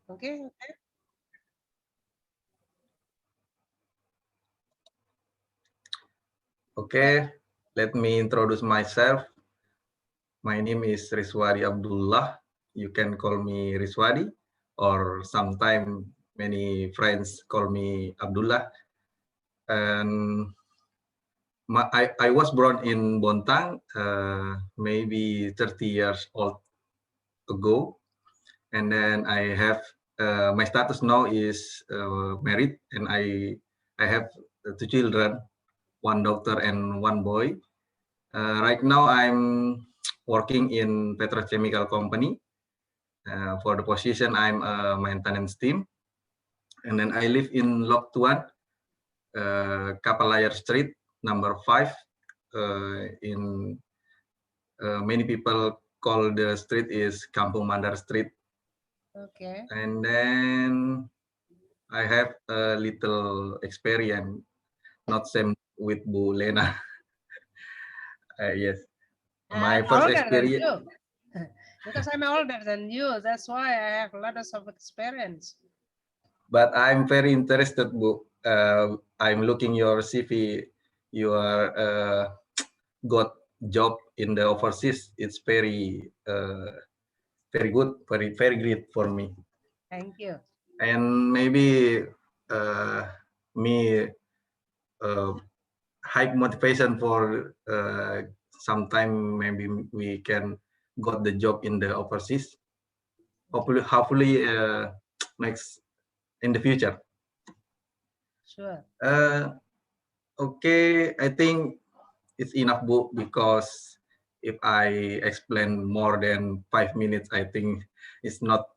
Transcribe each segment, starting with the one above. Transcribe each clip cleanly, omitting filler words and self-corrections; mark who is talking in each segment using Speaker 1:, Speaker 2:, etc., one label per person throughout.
Speaker 1: Okay, okay.
Speaker 2: Okay, let me introduce myself. My name is Riswadi Abdullah. You can call me Riswadi, or sometimes many friends call me Abdullah. And I was born in Bontang, maybe 30 years old ago. And then I have my status now is married, and I have two children, one daughter and one boy. Right now I'm working in petrochemical company. For the position, I'm a maintenance team, and then I live in Lok Tuan, Kapalayer Street, number 5. In many people call the street is Kampung Mandar Street.
Speaker 1: Okay.
Speaker 2: And then I have a little experience, not same with Bu Lena. Yes, my
Speaker 1: I'm
Speaker 2: first
Speaker 1: older than
Speaker 2: experience.
Speaker 1: you. Because I'm older than you. That's why I have a lot of experience.
Speaker 2: But I'm very interested, Bu. I'm looking your CV. You are got job in the overseas. It's very good, very great for me.
Speaker 1: Thank you.
Speaker 2: And maybe uh, me uh, high motivation for sometime maybe we can got the job in the overseas. Hopefully next in the future.
Speaker 1: Sure.
Speaker 2: Okay, I think it's enough, Bu, because if I explain more than 5 minutes, I think it's not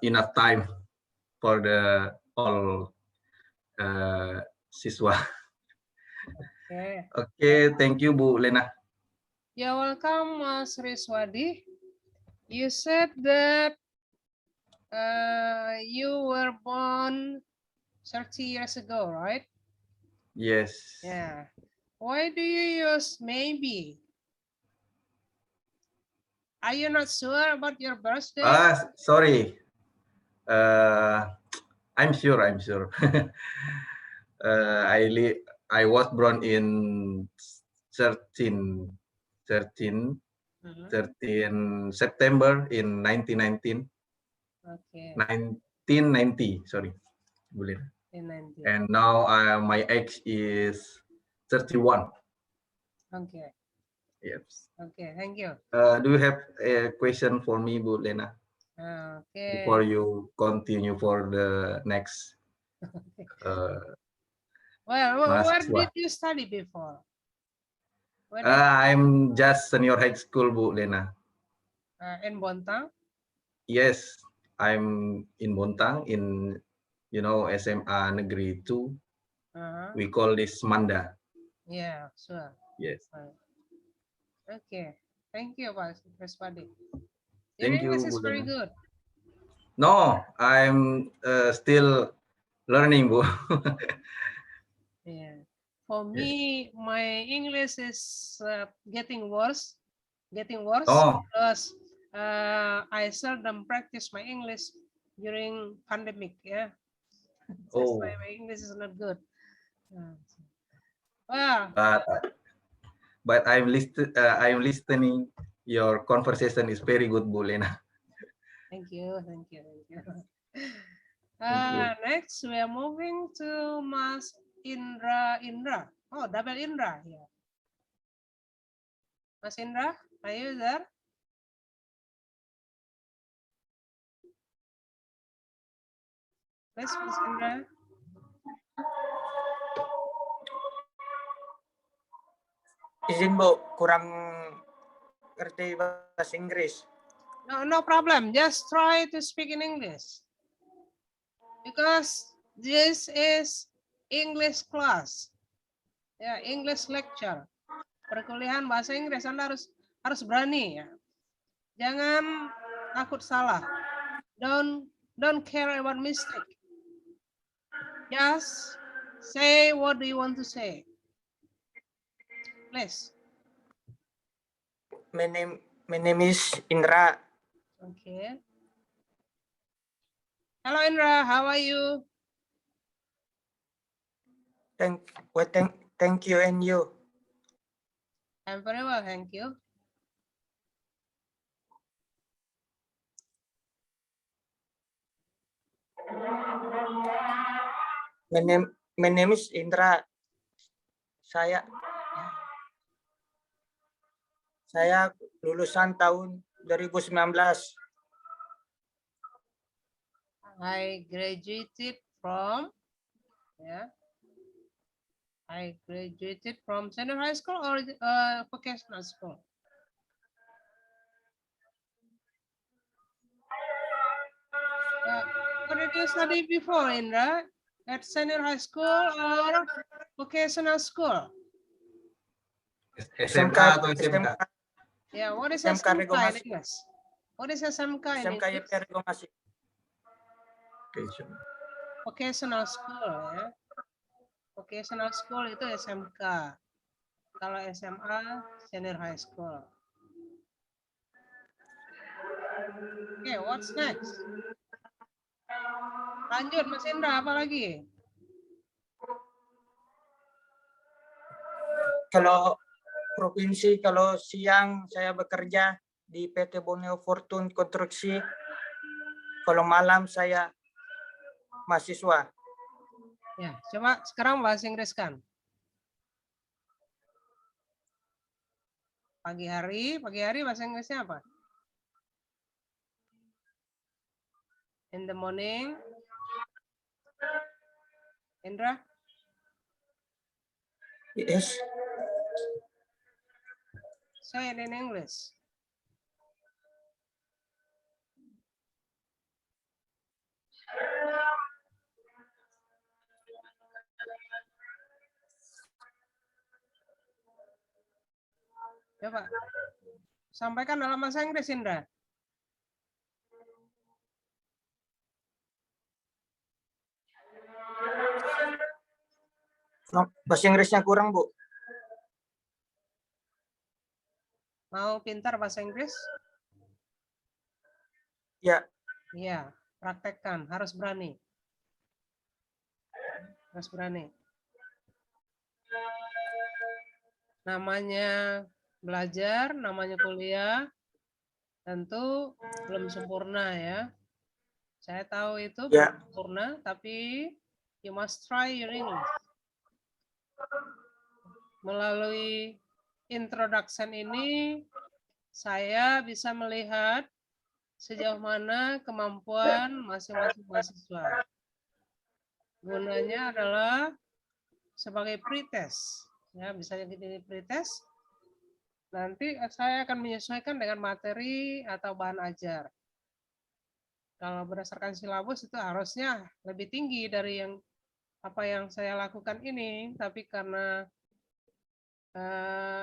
Speaker 2: enough time for the all siswa.
Speaker 1: Okay.
Speaker 2: Okay, thank you, Bu Lena.
Speaker 1: You're welcome, Mas Riswadi. You said that you were born 30 years ago, right?
Speaker 2: Yes.
Speaker 1: Yeah. Why do you use maybe? Are you not sure about your birthday?
Speaker 2: Sorry. I'm sure. I'm sure. uh, I li- I was born in 13, 13,
Speaker 1: Mhm.
Speaker 2: 13 September in 1919.
Speaker 1: Okay.
Speaker 2: 1990. Sorry, Bu Lena.
Speaker 1: In 90.
Speaker 2: And now my age is 31.
Speaker 1: Okay.
Speaker 2: Yes.
Speaker 1: Okay. Thank you.
Speaker 2: Do you have a question for me, Bu Lena, before
Speaker 1: Okay.
Speaker 2: you continue for the next uh,
Speaker 1: Well, where
Speaker 2: mahasiswa?
Speaker 1: did you study before? Where did
Speaker 2: I'm just senior high school, Bu Lena.
Speaker 1: in Bontang?
Speaker 2: Yes, I'm in Bontang in SMA Negeri 2.
Speaker 1: Uh-huh.
Speaker 2: We call this Manda.
Speaker 1: Yeah, sure.
Speaker 2: Yes.
Speaker 1: Right. Okay. Thank you, Pak Respadi. Your
Speaker 2: Thank
Speaker 1: English
Speaker 2: you,
Speaker 1: is
Speaker 2: Bu
Speaker 1: very
Speaker 2: Lena.
Speaker 1: good.
Speaker 2: No, I'm still learning, Bu.
Speaker 1: Yeah. For
Speaker 2: Yes.
Speaker 1: me, my English is getting worse.
Speaker 2: Oh,
Speaker 1: Because I seldom practice my English during pandemic. Yeah. That's why
Speaker 2: oh,
Speaker 1: my English is not good. Uh, Well,
Speaker 2: but I'm listening. Your conversation is very good, Bu Lena.
Speaker 1: thank you, thank you, thank you.
Speaker 2: Thank you.
Speaker 1: Next, we are moving to Mas Indra. Oh, double Indra here. Mas Indra, are you there? Please, Mas Indra.
Speaker 3: Izin Bu, kurang ngerti bahasa Inggris.
Speaker 1: No, no problem. Just try to speak in English. Because this is English class. Ya, English lecture. Perkuliahan bahasa Inggris, Anda harus berani ya. Jangan takut salah. Don't care about mistake. Just say what do you want to say. Please.
Speaker 3: My name is Indra.
Speaker 1: Okay. Hello Indra, how are you?
Speaker 3: Thank you and you.
Speaker 1: I'm very well, thank you.
Speaker 3: My name is Indra. Saya lulusan tahun 2019.
Speaker 1: I graduated from, I graduated from senior high school or vocational school. What did you study before, Indra? At senior high school or vocational school?
Speaker 2: SMK atau SMK?
Speaker 1: Yeah, what is
Speaker 3: SMK
Speaker 1: SMK in
Speaker 3: Reformasi.
Speaker 1: English? What is SMK in
Speaker 3: SMK
Speaker 1: English?
Speaker 3: YP Reformasi.
Speaker 1: Vocational school ya. Vocational school itu SMK. Kalau SMA senior high school. Oke, what's next? Lanjut Mas Indra, apa lagi?
Speaker 3: Kalau provinsi, kalau siang saya bekerja di PT Borneo Fortune Konstruksi. Kalau malam saya mahasiswa.
Speaker 1: Ya, coba sekarang bahasa Inggris kan. Pagi hari bahasa Inggrisnya apa? In the morning. Indra?
Speaker 3: Yes.
Speaker 1: Say it in English. Coba. Sampaikan dalam bahasa Inggris, Indra.
Speaker 3: Bahasa Inggrisnya kurang, Bu.
Speaker 1: Mau pintar bahasa Inggris?
Speaker 3: Ya.
Speaker 1: Iya, praktekkan. Harus berani. Harus berani. Namanya belajar, namanya kuliah, tentu belum sempurna ya. Saya tahu itu belum sempurna, tapi you must try your English. Melalui introduction ini, saya bisa melihat sejauh mana kemampuan masing-masing mahasiswa. Gunanya adalah sebagai pretest. Ya, bisa jadi pretest. Nanti saya akan menyesuaikan dengan materi atau bahan ajar. Kalau berdasarkan silabus itu harusnya lebih tinggi dari yang apa yang saya lakukan ini, tapi karena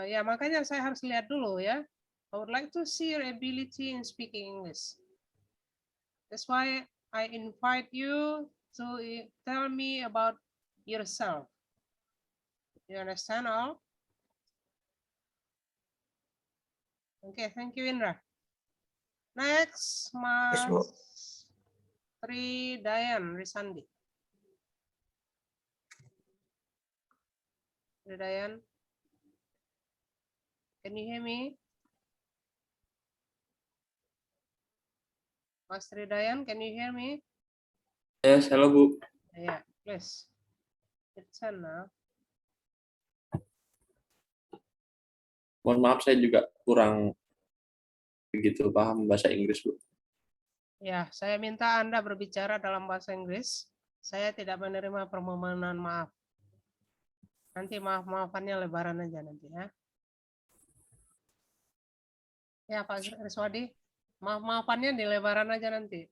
Speaker 1: ya makanya saya harus lihat dulu ya. I would like to see your ability in speaking English. That's why I invite you to tell me about yourself. You understand all? Okay, thank you, Indra. Next, Mas Tri Dayan Risandi. Tri Dayan, can you hear me? Mas Tri Dayan, can you hear me?
Speaker 4: Yes, halo Bu.
Speaker 1: Yeah, please. It's on now.
Speaker 4: Mohon maaf saya juga kurang begitu paham bahasa Inggris, Bu.
Speaker 1: Ya, saya minta Anda berbicara dalam bahasa Inggris. Saya tidak menerima permohonan maaf. Nanti maaf-maafannya lebaran aja nanti ya. Ya Pak Riswadi, maaf-maafannya di lebaran aja nanti.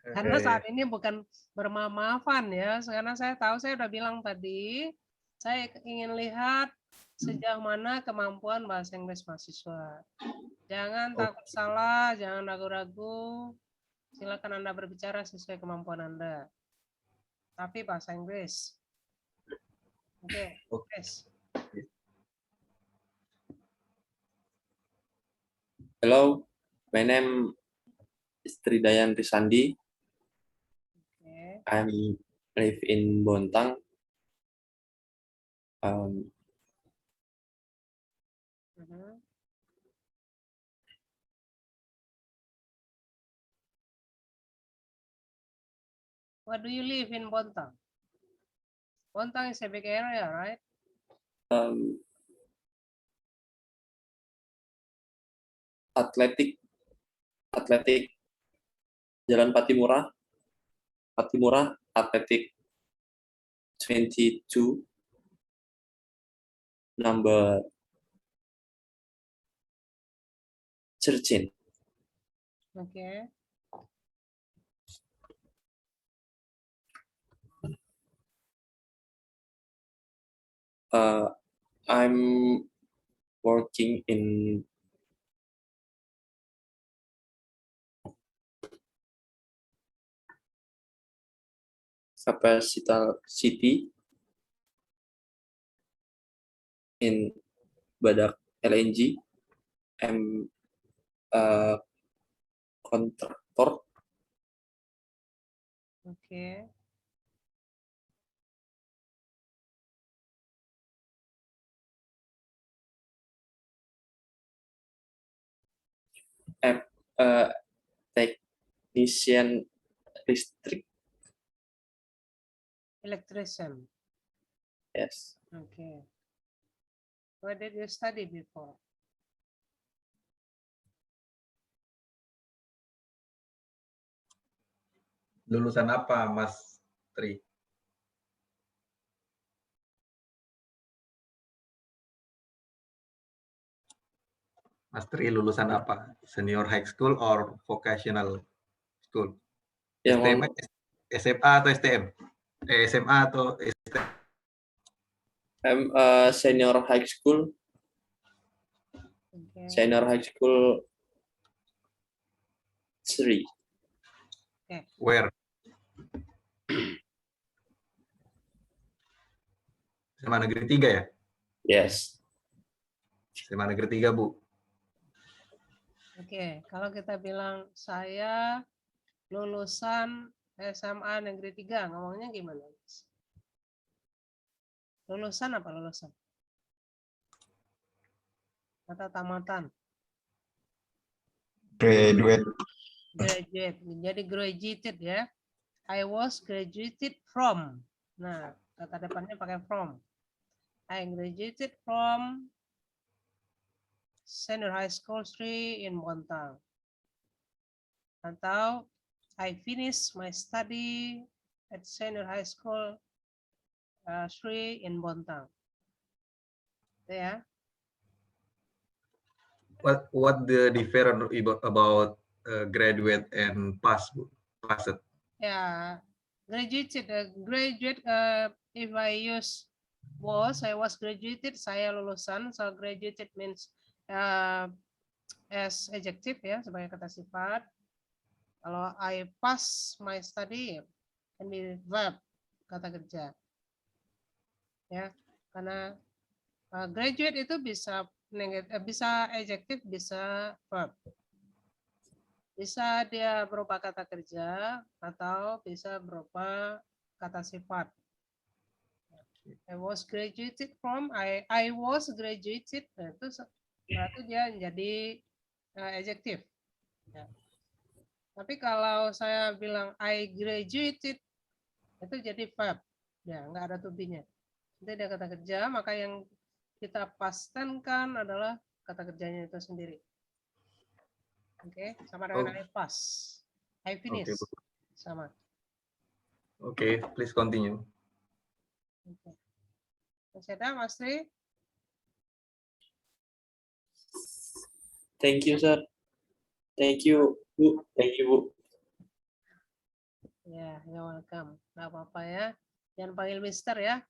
Speaker 1: Karena saat ini bukan bermaaf-maafan ya, karena saya tahu saya udah bilang tadi, saya ingin lihat sejauh mana kemampuan bahasa Inggris mahasiswa. Jangan takut salah, jangan ragu-ragu. Silakan Anda berbicara sesuai kemampuan Anda. Tapi bahasa Inggris. Oke, yes.
Speaker 4: Hello, my name is Tridayan Risandi. I'm live in Bontang.
Speaker 1: Mhm. Where do you live in Bontang? Bontang is a big area, right?
Speaker 4: Atletik Jalan Patimura, Atletik 22, number 13.
Speaker 1: Okay.
Speaker 4: I'm working in Capital City in Badak LNG. I'm a contractor.
Speaker 1: Okay.
Speaker 4: I'm a technician
Speaker 1: Electrician.
Speaker 4: Yes.
Speaker 1: Okay. Where did you study before?
Speaker 2: Lulusan apa, Mas Tri? Mas Tri lulusan apa? Senior high school or vocational school?
Speaker 4: Yang
Speaker 2: STM, SMA atau STM? SMA atau STM?
Speaker 4: I'm senior high school.
Speaker 1: Okay.
Speaker 4: Senior high school 3.
Speaker 2: Where? SMA Negeri 3 ya?
Speaker 4: Yes.
Speaker 2: SMA Negeri 3, Bu.
Speaker 1: Oke, kalau kita bilang saya lulusan SMA Negeri 3, ngomongnya gimana? Lulusan apa lulusan? Atau tamatan?
Speaker 5: Graduate.
Speaker 1: Graduate. Jadi graduated ya. I was graduated from. Nah, kata depannya pakai from. I graduated from Senior High School 3 in Bontang. Atau I finished my study at Senior High School 3 in Bontang. Itu ya.
Speaker 2: What the difference about graduate and pass, Bu? Passed.
Speaker 1: Yeah, graduated. Graduate. If I use I was graduated. Saya lulusan. So graduated means as adjective ya, sebagai kata sifat. Kalau I pass my study, can be verb, kata kerja. Ya, karena graduate itu bisa bisa adjective, bisa verb. Bisa dia berupa kata kerja atau bisa berupa kata sifat. I was graduated from, I was graduated, nah, itu berarti dia menjadi adjective. Ya. Tapi kalau saya bilang I graduated, itu jadi verb. Ya, nggak ada to be-nya. Itu dia kata kerja, maka yang kita pastenkan adalah kata kerjanya itu sendiri. Oke, sama dengan I pass. I finish. Sama.
Speaker 2: Oke, please continue.
Speaker 1: Oke. Masih ada, Mas Tri?
Speaker 4: Thank you, sir. Thank you, Bu. Thank you, Bu.
Speaker 1: Ya, you're welcome. Nggak apa-apa ya. Jangan panggil Mister ya.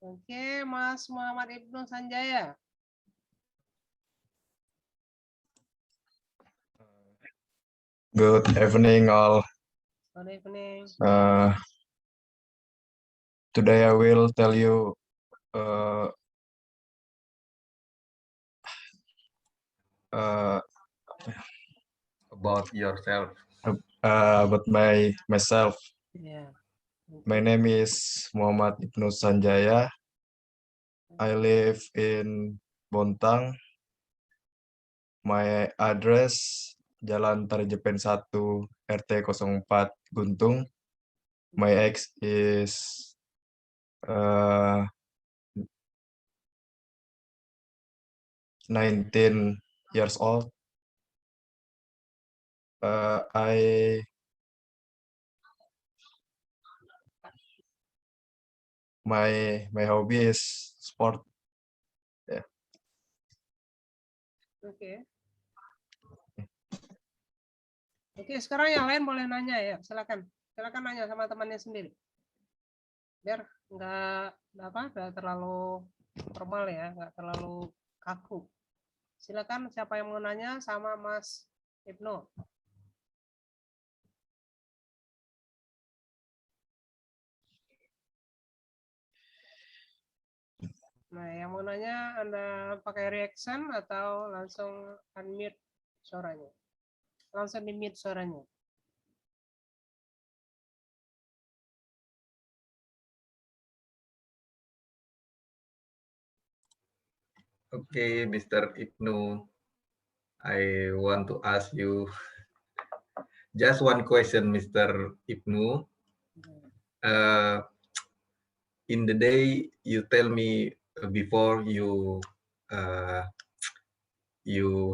Speaker 1: Oke, Mas Muhammad Ibnu Sanjaya.
Speaker 5: Good evening, all.
Speaker 1: Good evening.
Speaker 5: Today I will tell you
Speaker 2: About yourself.
Speaker 5: about myself.
Speaker 1: Yeah.
Speaker 5: My name is Muhammad Ibnu Sanjaya. I live in Bontang. My address Jalan Tarjepen 1 RT 04 Guntung. My age is 19 years old. My hobby is sport.
Speaker 1: Oke. Oke, sekarang yang lain boleh nanya ya. Silakan nanya sama temannya sendiri. Biar nggak terlalu formal ya, nggak terlalu kaku. Silakan siapa yang mau nanya sama Mas Ibnu. Nah, yang mau nanya Anda pakai reaction atau langsung unmute suaranya? Langsung di-mute suaranya.
Speaker 2: Okay, Mr. Ibnu, I want to ask you just one question, Mr. Ibnu. In the day, you tell me before you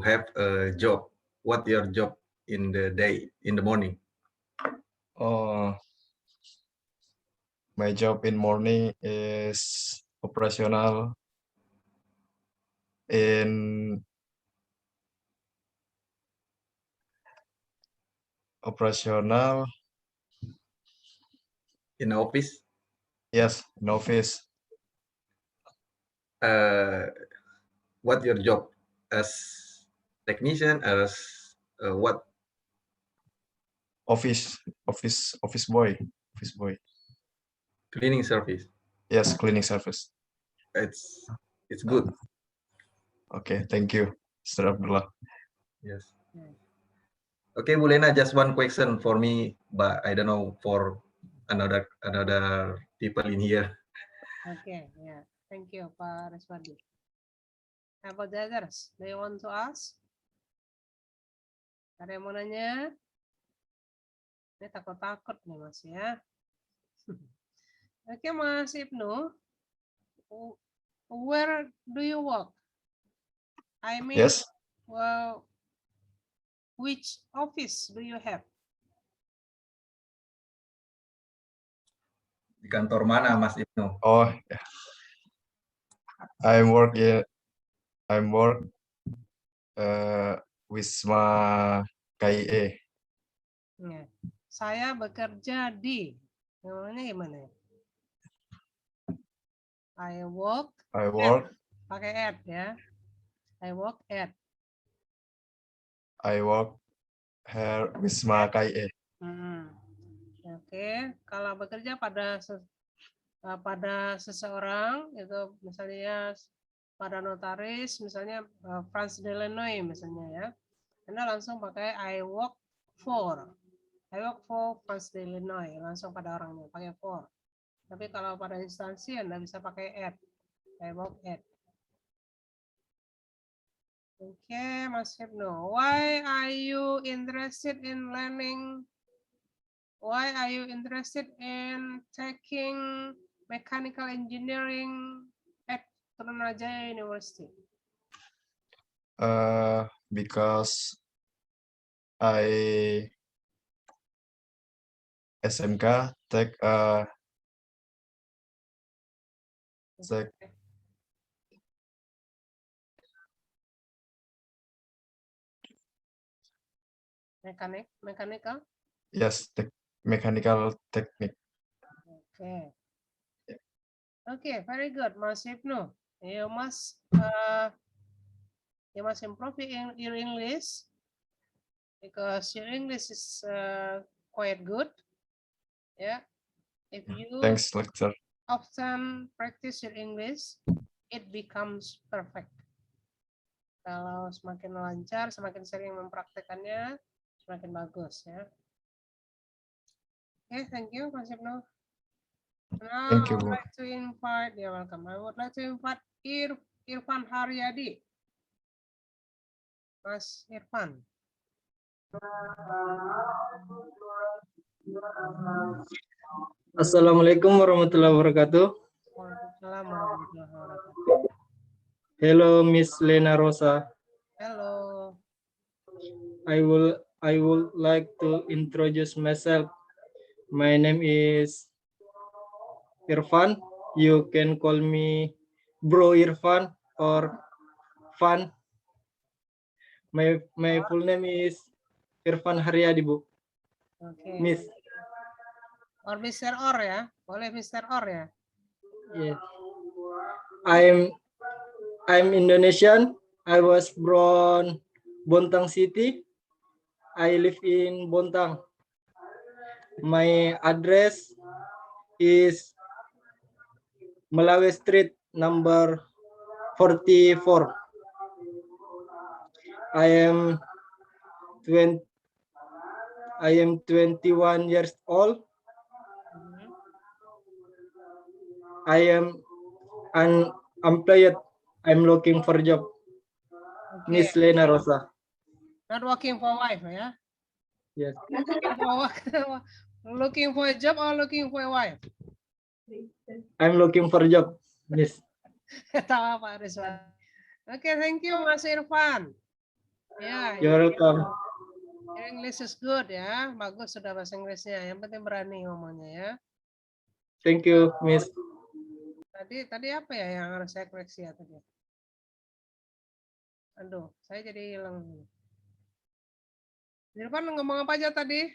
Speaker 2: have a job. What your job in the day, in the morning?
Speaker 5: My job in morning is operational in
Speaker 2: In office?
Speaker 5: Yes, in office.
Speaker 2: What your job as technician, as what?
Speaker 5: Office boy.
Speaker 2: Cleaning service.
Speaker 5: Yes, cleaning service.
Speaker 2: It's good.
Speaker 5: Okay, thank you, Mr. Abdullah.
Speaker 2: Yes. Okay, Bu Lena, just one question for me, but I don't know for another people in here.
Speaker 1: Okay, yeah. Thank you, Pak Reswadi. How about the others? Do you want to ask? Ada yang mau nanya? Ini takut-takut nih Mas ya. Oke, Mas Ibnu. Where do you work? I mean,
Speaker 5: Yes,
Speaker 1: well, which office do you have?
Speaker 2: Di kantor mana, Mas Ibnu?
Speaker 5: oh, yeah. I'm work Wisma KIE.
Speaker 1: Ya. Saya bekerja di, namanya gimana ya? I work pakai at ya. I work at.
Speaker 5: Here Wisma KIE.
Speaker 1: Oke, kalau bekerja pada seseorang itu misalnya pada notaris misalnya Franz Delanoy misalnya ya. Anda langsung pakai I work for Franz Delanoy, langsung pada orangnya pakai for. Tapi kalau pada instansi Anda bisa pakai at. I work at. Oke, Mas Ibnu. Why are you interested in learning? Why are you interested in taking mechanical engineering at Trunajaya University?
Speaker 5: Because I SMK take
Speaker 1: Mechanical?
Speaker 5: Yes, mechanical technique.
Speaker 1: Okay. Okay, very good, Mas Ibnu. You must improve your English because your English is quite good. Yeah. If you
Speaker 5: Thanks, lecturer.
Speaker 1: often practice your English, it becomes perfect. Kalau semakin lancar, semakin sering mempraktekannya, semakin bagus ya. Oke, thank you Mas Ibnu. Now
Speaker 5: Thank
Speaker 1: I
Speaker 5: you,
Speaker 1: would
Speaker 5: Bu.
Speaker 1: like to invite, you're welcome. I would like to invite Irfan Haryadi. Mas Irfan.
Speaker 6: Assalamualaikum warahmatullahi wabarakatuh.
Speaker 1: Waalaikumsalam warahmatullahi wabarakatuh.
Speaker 6: Hello, Miss Lena Rosa.
Speaker 1: Hello.
Speaker 6: I would like to introduce myself. My name is Irfan. You can call me Bro Irfan or Fan. My full name is Irfan Haryadi, Bu.
Speaker 1: Oke.
Speaker 6: Miss.
Speaker 1: Or Mr. Or ya, boleh Mr. Or ya.
Speaker 6: Yeah. I'm Indonesian. I was born Bontang City. I live in Bontang. My address is Malawi Street number 44. I am 21 years old. I am unemployed. I'm looking for a job. Miss
Speaker 1: Oke.
Speaker 6: Lena Rosa.
Speaker 1: Not working for wife ya.
Speaker 6: Yes.
Speaker 1: Looking for a job or looking for a wife?
Speaker 6: I'm looking for a job. Miss.
Speaker 1: Tahu Pak Rizwan. Oke, thank you Mas Irfan. Ya,
Speaker 6: You're welcome.
Speaker 1: your English is good ya. Bagus sudah bahasa Inggrisnya. Yang penting berani ngomongnya ya.
Speaker 6: Thank you, Miss.
Speaker 1: Tadi apa ya yang harus saya koreksi ya tadi? Aduh, saya jadi hilang. Irfan ngomong apa aja tadi?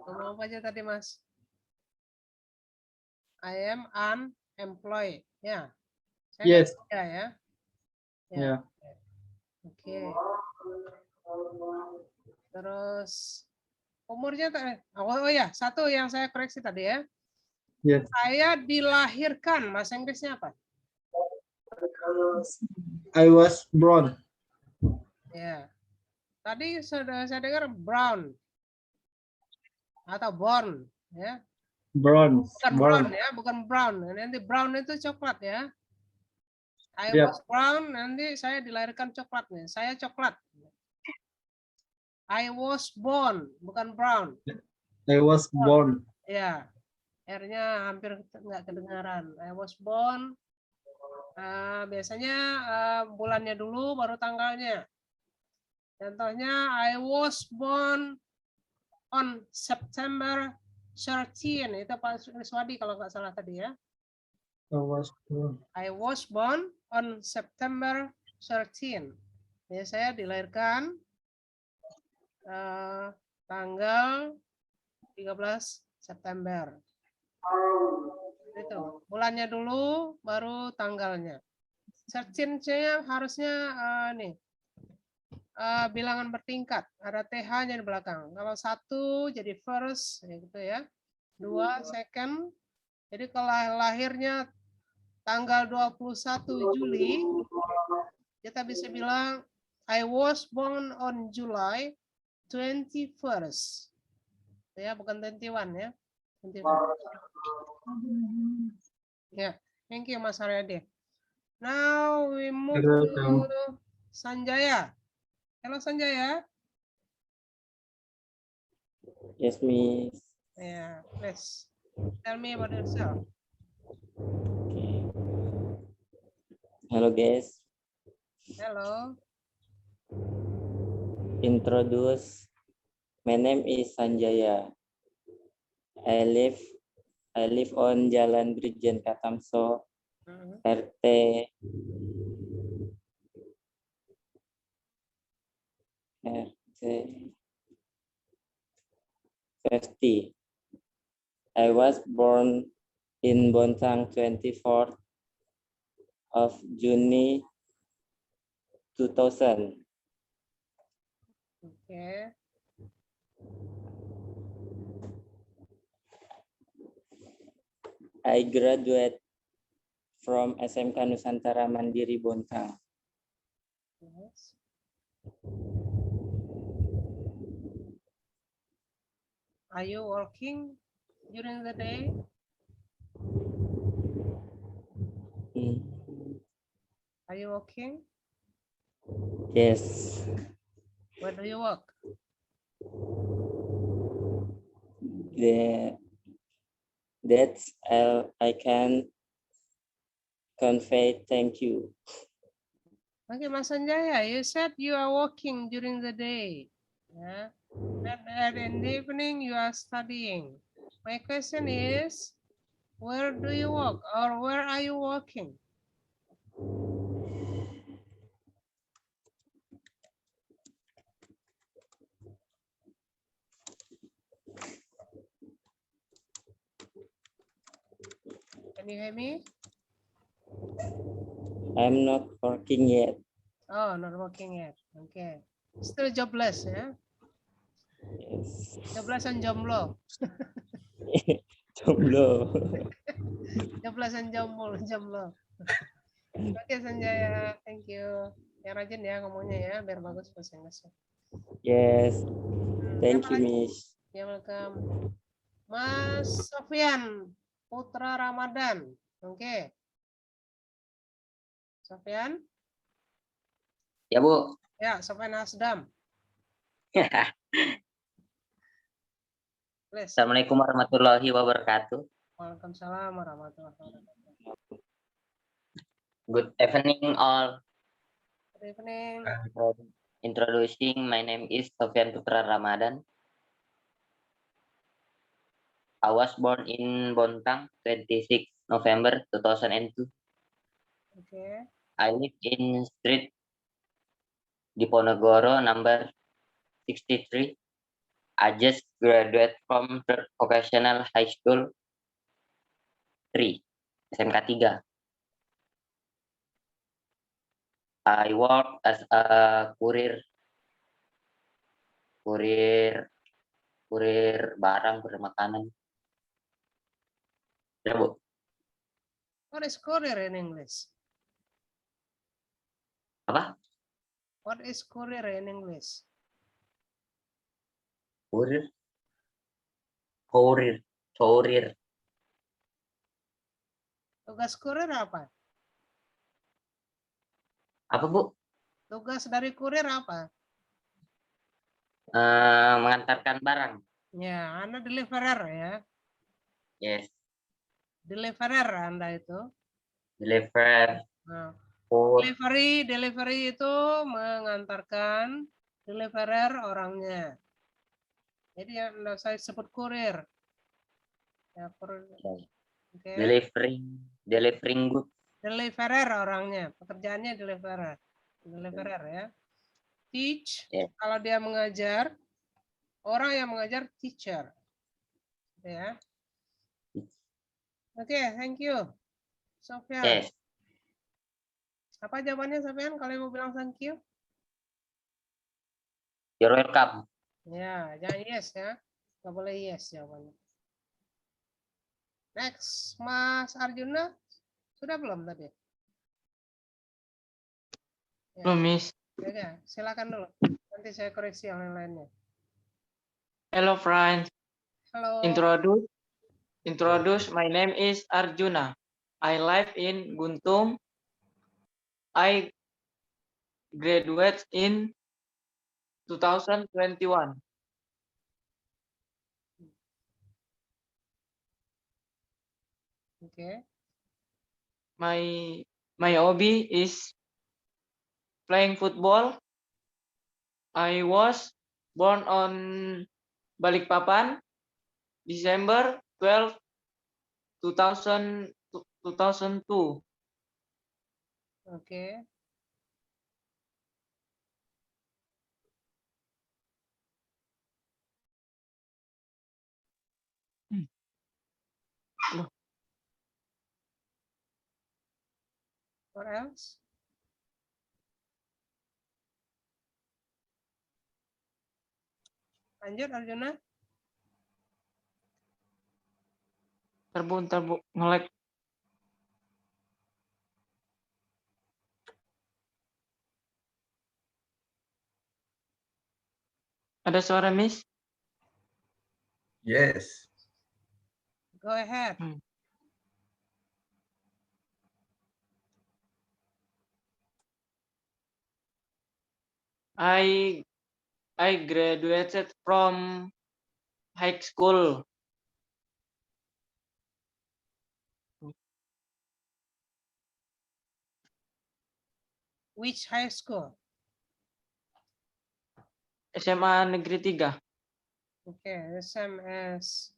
Speaker 1: Ngomong apa aja tadi, Mas? I am unemployed. Ya. Saya
Speaker 6: Yes.
Speaker 1: kerja ya.
Speaker 6: Yeah.
Speaker 1: Oke. Terus umurnya oh ya, satu yang saya koreksi tadi ya.
Speaker 6: Yes.
Speaker 1: Saya dilahirkan, bahasa Inggrisnya apa?
Speaker 6: I was born.
Speaker 1: Ya. Tadi sudah saya dengar brown atau born ya.
Speaker 6: Born.
Speaker 1: Bukan brown ya, bukan brown. Nanti brown itu coklat ya. I
Speaker 6: Yep.
Speaker 1: was brown, nanti saya dilahirkan coklatnya. Saya coklat. I was born, bukan brown.
Speaker 6: I was born.
Speaker 1: Ya, R-nya hampir nggak kedengaran. I was born. Biasanya bulannya dulu, baru tanggalnya. Contohnya, I was born on September 13. Itu Pak Riswadi kalau nggak salah tadi ya.
Speaker 6: I was born.
Speaker 1: I was born on September 13. Ya, saya dilahirkan tanggal 13 September. Itu bulannya dulu, baru tanggalnya. 13-nya harusnya nih bilangan bertingkat, ada TH-nya di belakang. Kalau 1 jadi first, gitu ya. 2 second. Jadi kalau lahirnya tanggal 21 Juli, kita bisa bilang I was born on July 21st. Ya, bukan 21 ya. 21. Ya, thank you Mas Haryadi. Now we move to Sanjaya. Hello Sanjaya.
Speaker 7: Yes, Miss.
Speaker 1: Yeah, please tell me about yourself.
Speaker 7: Okay. Hello, guys.
Speaker 1: Hello.
Speaker 7: Introduce. My name is Sanjaya. I live on Jalan Brigjen Katamso, RT 50. I was born in Bontang 24th of June 2000.
Speaker 1: Okay.
Speaker 7: I graduate from SMK Nusantara Mandiri Bontang.
Speaker 1: Yes. Are you working during the day?
Speaker 7: Mm,
Speaker 1: Are you working?
Speaker 7: yes.
Speaker 1: Where do you work?
Speaker 7: That's all I can convey. Thank you.
Speaker 1: Okay, Mas Sanjaya, you said you are working during the day. Yeah. And in the evening you are studying. My question is, where do you work or where are you working? Can you hear me?
Speaker 7: I'm not working yet.
Speaker 1: Oh, not working yet. Okay. Still jobless, yeah?
Speaker 7: Yes.
Speaker 1: Jobless and jomblo.
Speaker 7: Jomblo.
Speaker 1: Jobless and jomblo. Oke, Sanjaya. Thank you. Yang rajin ya ngomongnya ya, biar bagus bahasa Inggrisnya.
Speaker 7: Yes. Thank
Speaker 1: Siapa
Speaker 7: you,
Speaker 1: lagi?
Speaker 7: Miss.
Speaker 1: Ya, welcome. Mas Sofyan Putra Ramadan. Oke. Sofyan?
Speaker 8: Ya, Bu.
Speaker 1: Ya, Sofyan Asdam. Please.
Speaker 8: Assalamualaikum warahmatullahi wabarakatuh.
Speaker 1: Waalaikumsalam warahmatullahi wabarakatuh.
Speaker 8: Good evening all.
Speaker 1: Good evening.
Speaker 8: Introducing, my name is Sofyan Putra Ramadan. I was born in Bontang, 26 November 2002.
Speaker 1: Oke.
Speaker 8: I live in Street Diponegoro, number 63. I just graduate from Vocational High School 3, SMK 3. I work as a kurir barang, kurir makanan. Ya, Bu.
Speaker 1: What is courier in English?
Speaker 8: Apa?
Speaker 1: What is courier in English?
Speaker 8: Kurir.
Speaker 1: Tugas kurir apa?
Speaker 8: Apa, Bu?
Speaker 1: Tugas dari kurir apa?
Speaker 8: Mengantarkan barang.
Speaker 1: Ya, Anda deliverer ya.
Speaker 8: Yes.
Speaker 1: Deliverer Anda itu.
Speaker 8: Deliver
Speaker 1: Nah,
Speaker 8: food.
Speaker 1: delivery itu mengantarkan, deliverer orangnya. Jadi yang saya sebut kurir. Ya, kurir. Oke.
Speaker 8: Delivering good.
Speaker 1: Deliverer orangnya, pekerjaannya deliverer. Deliverer ya. Teach,
Speaker 8: Yes.
Speaker 1: kalau dia mengajar, orang yang mengajar teacher. Ya. Oke, thank you. Sofyan.
Speaker 8: Yes.
Speaker 1: Apa jawabannya Sofyan kalau mau bilang thank you?
Speaker 8: You're welcome.
Speaker 1: Ya, jangan yes ya. Nggak boleh yes jawabannya. Next, Mas Arjuna. Sudah belum tadi? Ya.
Speaker 6: Hello, Miss.
Speaker 1: Ya, silakan dulu. Nanti saya koreksi yang lainnya.
Speaker 6: Hello, friends.
Speaker 1: Halo.
Speaker 6: Introduce. My name is Arjuna. I live in Guntung. I graduate in 2021.
Speaker 1: Oke.
Speaker 6: My hobby is playing football. I was born on Balikpapan, December 12, 2002.
Speaker 1: Oke. What else? Lanjut Arjuna.
Speaker 6: Terbu, nge-lag.
Speaker 9: Ada suara, Miss?
Speaker 2: Yes.
Speaker 1: Go ahead.
Speaker 9: I graduated from high school.
Speaker 1: Which high school?
Speaker 9: SMA Negeri 3.
Speaker 1: Okay, SMS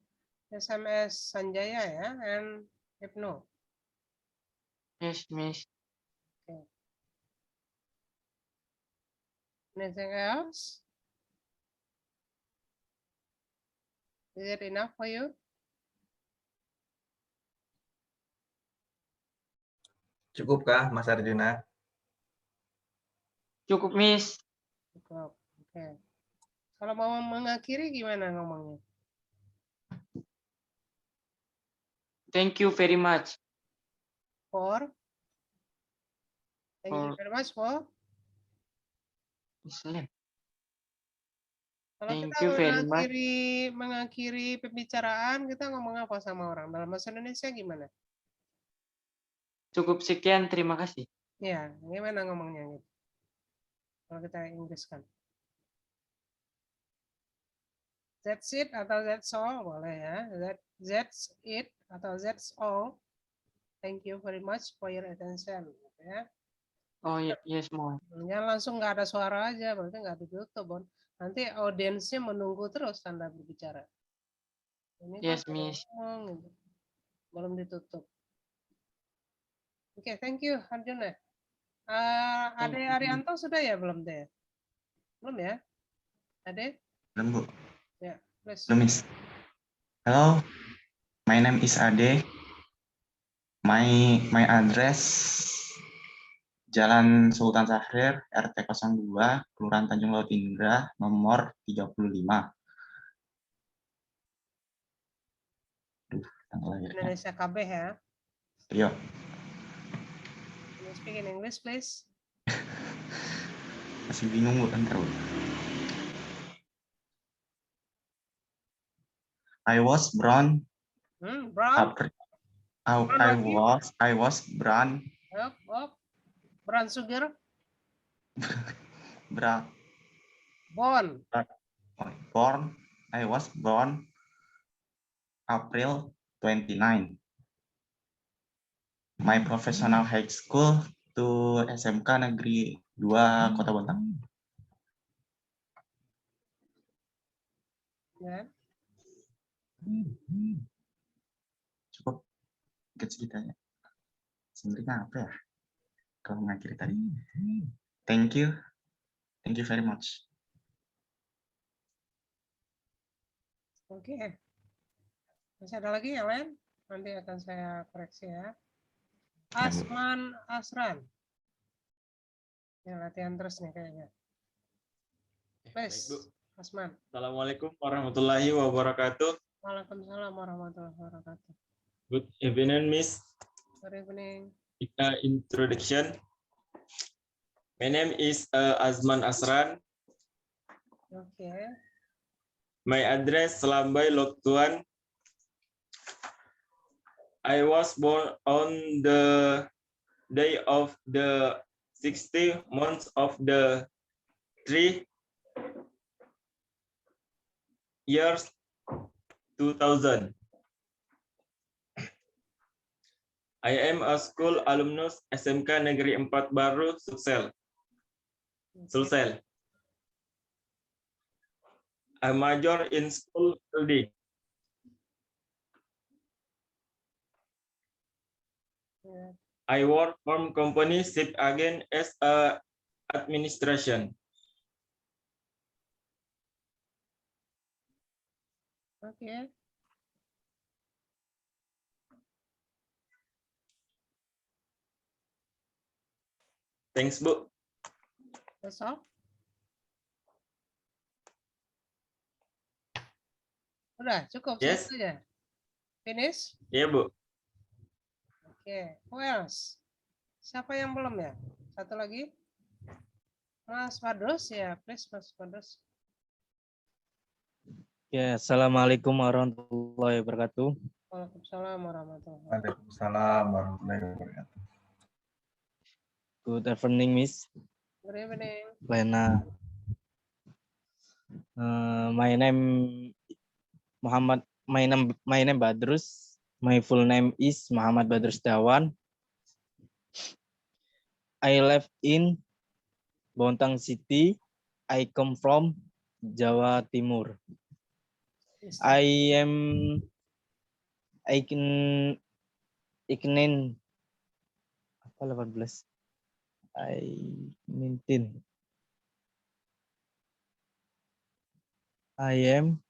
Speaker 1: Sanjaya ya, and Hypno.
Speaker 9: Yes, Miss.
Speaker 1: Anything else? Is it enough for you?
Speaker 2: Cukupkah, Mas Arjuna?
Speaker 9: Cukup, Miss.
Speaker 1: Cukup. Oke. Kalau mau mengakhiri gimana ngomongnya?
Speaker 9: Thank you very much.
Speaker 1: Thank you very much for.
Speaker 9: Excellent.
Speaker 1: Kalau
Speaker 9: Thank
Speaker 1: kita
Speaker 9: you very much.
Speaker 1: mengakhiri pembicaraan, kita ngomong apa sama orang? Dalam bahasa Indonesia gimana?
Speaker 9: Cukup sekian, terima kasih.
Speaker 1: Ya, gimana ngomongnya gitu? Kalau kita Inggriskan. That's it atau that's all boleh ya. That's it atau that's all. Thank you very much for your attention. Ya.
Speaker 9: Oh yes, Mon.
Speaker 1: Jangan langsung nggak ada suara aja, berarti nggak ditutup, Bon. Nanti audiensnya menunggu terus Anda berbicara. Ini
Speaker 9: Yes,
Speaker 1: kan
Speaker 9: Miss.
Speaker 1: ngomong gitu. Belum ditutup. Oke, thank you, Arjuna. Ade Arianto sudah ya belum deh? Belum ya? Ade?
Speaker 10: Belum, Bu.
Speaker 1: Ya, please.
Speaker 10: Belum, Miss. Hello, my name is Ade. My address Jalan Sultan Syahrir, RT 02, Kelurahan Tanjung Laut Indah, nomor 35. Tanggal lahirnya.
Speaker 1: Indonesia KB ya.
Speaker 10: Yo.
Speaker 1: Can you speak in English, please?
Speaker 10: Masih bingung, Bu, ntar, Bu. I was born.
Speaker 1: Brown?
Speaker 10: I was born.
Speaker 1: Brown sugar?
Speaker 10: I was born April 29. My professional high school to SMK Negeri 2 Kota Bontang.
Speaker 1: Ya.
Speaker 10: Cukup segitu aja. Sebenarnya apa ya? Kalau mengakhiri tadi. Thank you very much.
Speaker 1: Oke. Masih ada lagi yang lain? Nanti akan saya koreksi ya. Asman Asran. Ya, latihan terus nih kayaknya. Please, Asman.
Speaker 6: Assalamualaikum warahmatullahi wabarakatuh.
Speaker 1: Waalaikumsalam warahmatullahi wabarakatuh.
Speaker 6: Good evening, Miss.
Speaker 1: Good evening.
Speaker 6: Introduction. My name is Azman Asran.
Speaker 1: Okay.
Speaker 6: My address Selambai Loktuan. I was born on the day of the 60th month of the 3 years 2000. I am a school alumnus SMK Negeri 4 Baru, Sulsel. I major in school building. I work from company SIP again as a administration.
Speaker 1: Okay.
Speaker 6: Thanks, Bu.
Speaker 1: That's all. Udah, cukup.
Speaker 6: Yes.
Speaker 1: Segitu aja. Finish?
Speaker 6: Iya, Bu.
Speaker 1: Oke. Who else? Siapa yang belum ya? Satu lagi. Mas Padus ya, please Mas Padus.
Speaker 7: Ya, Assalamualaikum warahmatullahi wabarakatuh.
Speaker 1: Waalaikumsalam warahmatullahi wabarakatuh.
Speaker 2: Waalaikumsalam warahmatullahi wabarakatuh.
Speaker 7: Good afternoon, Miss
Speaker 1: Good evening.
Speaker 7: Lena. My name Muhammad. My name Badrus. My full name is Muhammad Badrus Dawan. I live in Bontang City. I come from Jawa Timur. I can 18. Apa 18? I am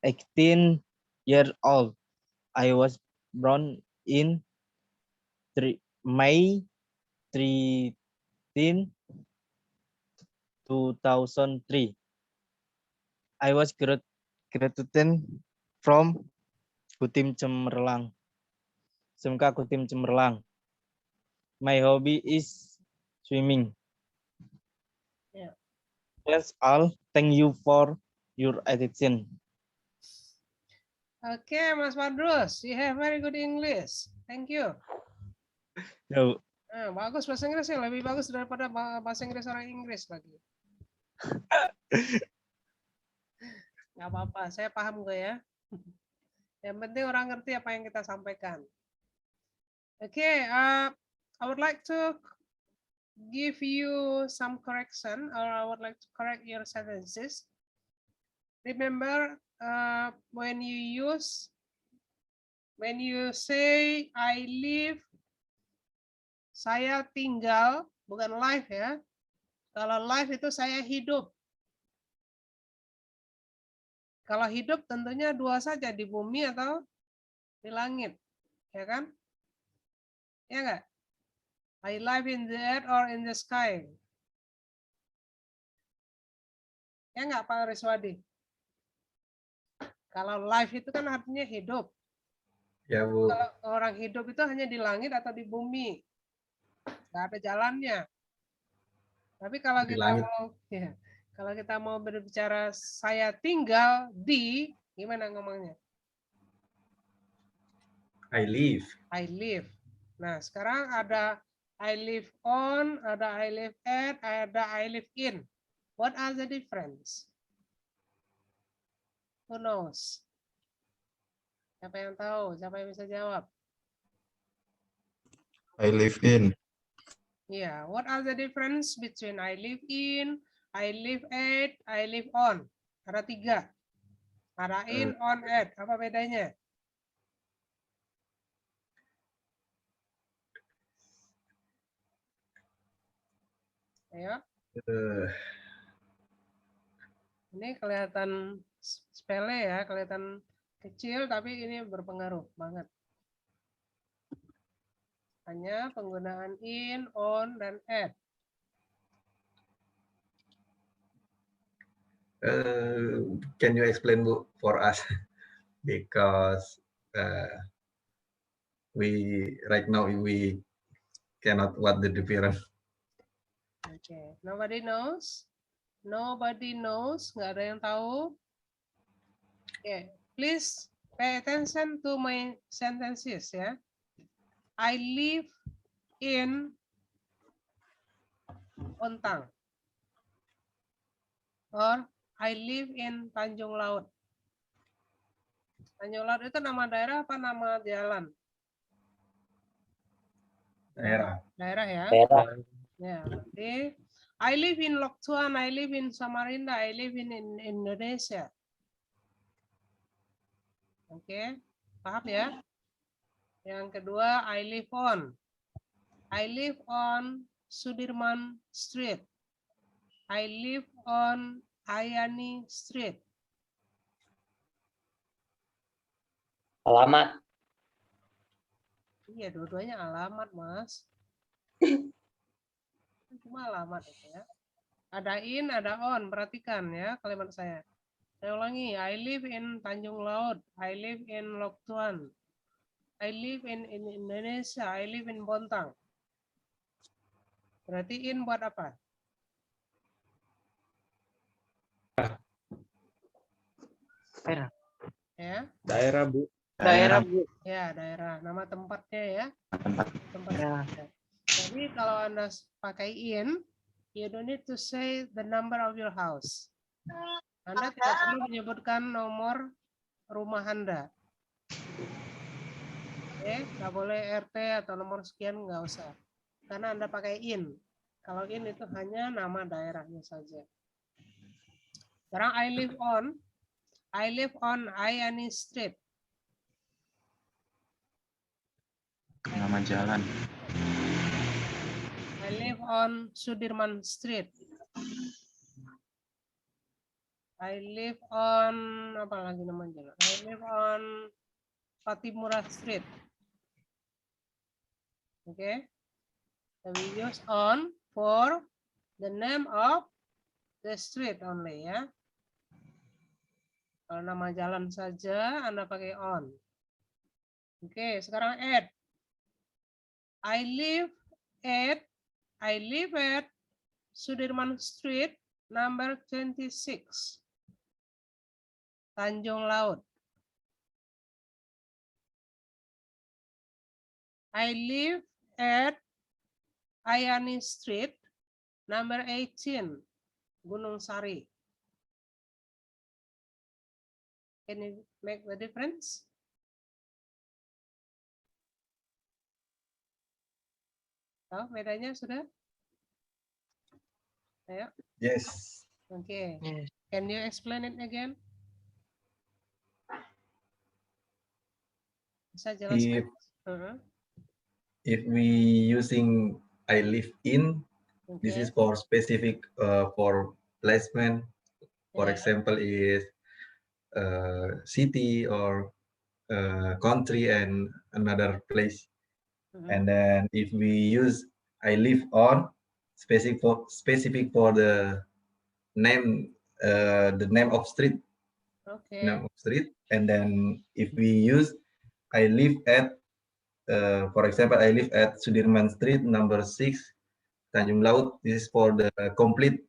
Speaker 7: 18 years old. I was born in May 13, 2003. I was graduated from Kutim Cemerlang. SMK Kutim Cemerlang. My hobby is swimming.
Speaker 1: Yeah.
Speaker 7: That's all. Thank you for your attention.
Speaker 1: Okay, Mas Badrus, you have very good English. Thank you.
Speaker 7: No.
Speaker 1: Bagus bahasa Inggrisnya, lebih bagus daripada bahasa Inggris orang Inggris lagi. Nggak apa-apa, saya paham kok ya. Yang penting orang ngerti apa yang kita sampaikan. Okay, I would like to give you some correction, or I would like to correct your sentences. Remember, when you say I live, saya tinggal, bukan live ya. Kalau live itu saya hidup. Kalau hidup tentunya dua saja, di bumi atau di langit, ya kan? Ya enggak? I live in the earth or in the sky. Ya enggak, Pak Riswadi? Kalau live itu kan artinya hidup.
Speaker 2: Ya, Bu.
Speaker 1: Kalau orang hidup itu hanya di langit atau di bumi. Nggak ada jalannya. Tapi kalau
Speaker 2: Di
Speaker 1: kita
Speaker 2: langit.
Speaker 1: kalau kita mau berbicara saya tinggal di, gimana ngomongnya?
Speaker 2: I live.
Speaker 1: I live. Nah, sekarang ada I live on, ada I live at, ada I live in. What are the difference? Who knows? Siapa yang tahu? Siapa yang bisa jawab?
Speaker 5: I live in.
Speaker 1: Yeah, what are the difference between I live in, I live at, I live on? Ada 3. Ada in, on, at. Apa bedanya? Ayo. Ini kelihatan sepele ya, kelihatan kecil, tapi ini berpengaruh banget. Hanya penggunaan in, on, dan at.
Speaker 2: Can you explain, Bu, for us? Because right now we cannot what the difference.
Speaker 1: Okay, nobody knows. Nobody knows, nggak ada yang tahu. Okay, please pay attention to my sentences ya. I live in Bontang. Or I live in Tanjung Laut. Tanjung Laut itu nama daerah apa nama jalan?
Speaker 2: Daerah.
Speaker 1: Daerah ya.
Speaker 8: Daerah.
Speaker 1: Ya, berarti I live in Lok Tuan, I live in Samarinda, I live in Indonesia. Oke, paham ya? Yang kedua, I live on. I live on Sudirman Street. I live on Ayani Street.
Speaker 8: Alamat.
Speaker 1: Iya, dua-duanya alamat, Mas. Cuma alamat itu ya. Ada in, ada on. Perhatikan ya kalimat saya. Saya ulangi. I live in Tanjung Laut. I live in Lok Tuan. I live in Indonesia. I live in Bontang. Berarti in buat apa?
Speaker 9: Daerah.
Speaker 1: Ya,
Speaker 4: Daerah, Bu.
Speaker 9: Daerah, Bu.
Speaker 1: ya daerah. Nama tempatnya ya.
Speaker 10: Tempat.
Speaker 1: Tempat.
Speaker 9: Ya.
Speaker 1: Jadi kalau Anda pakai in, you don't need to say the number of your house. Anda tidak perlu menyebutkan nomor rumah Anda. Oke, nggak boleh RT atau nomor sekian, nggak usah. Karena Anda pakai in. Kalau in itu hanya nama daerahnya saja. Sekarang I live on Ayani Street.
Speaker 10: Nama jalan.
Speaker 1: I live on Sudirman Street. I live on apa lagi nama jalan? I live on Patimura Street. Okay. So we use on for the name of the street only ya. Kalau nama jalan saja Anda pakai on. Oke, sekarang at. I live at Sudirman Street number 26. Tanjung Laut. I live at Ayani Street number 18. Gunung Sari. Can you make the difference? Tahu bedanya sudah? Ayo.
Speaker 2: Yes.
Speaker 1: Okay.
Speaker 9: Yes.
Speaker 1: Can you explain it again? Bisa jelaskan?
Speaker 2: If we using I live in, this is for specific for placement. For
Speaker 1: Yeah.
Speaker 2: example, is city or country and another place. And then if we use I live on, specific for the name of street.
Speaker 1: Okay.
Speaker 2: Name of street. And then if we use I live at, for example, I live at Sudirman Street number 6, Tanjung Laut. This is for the complete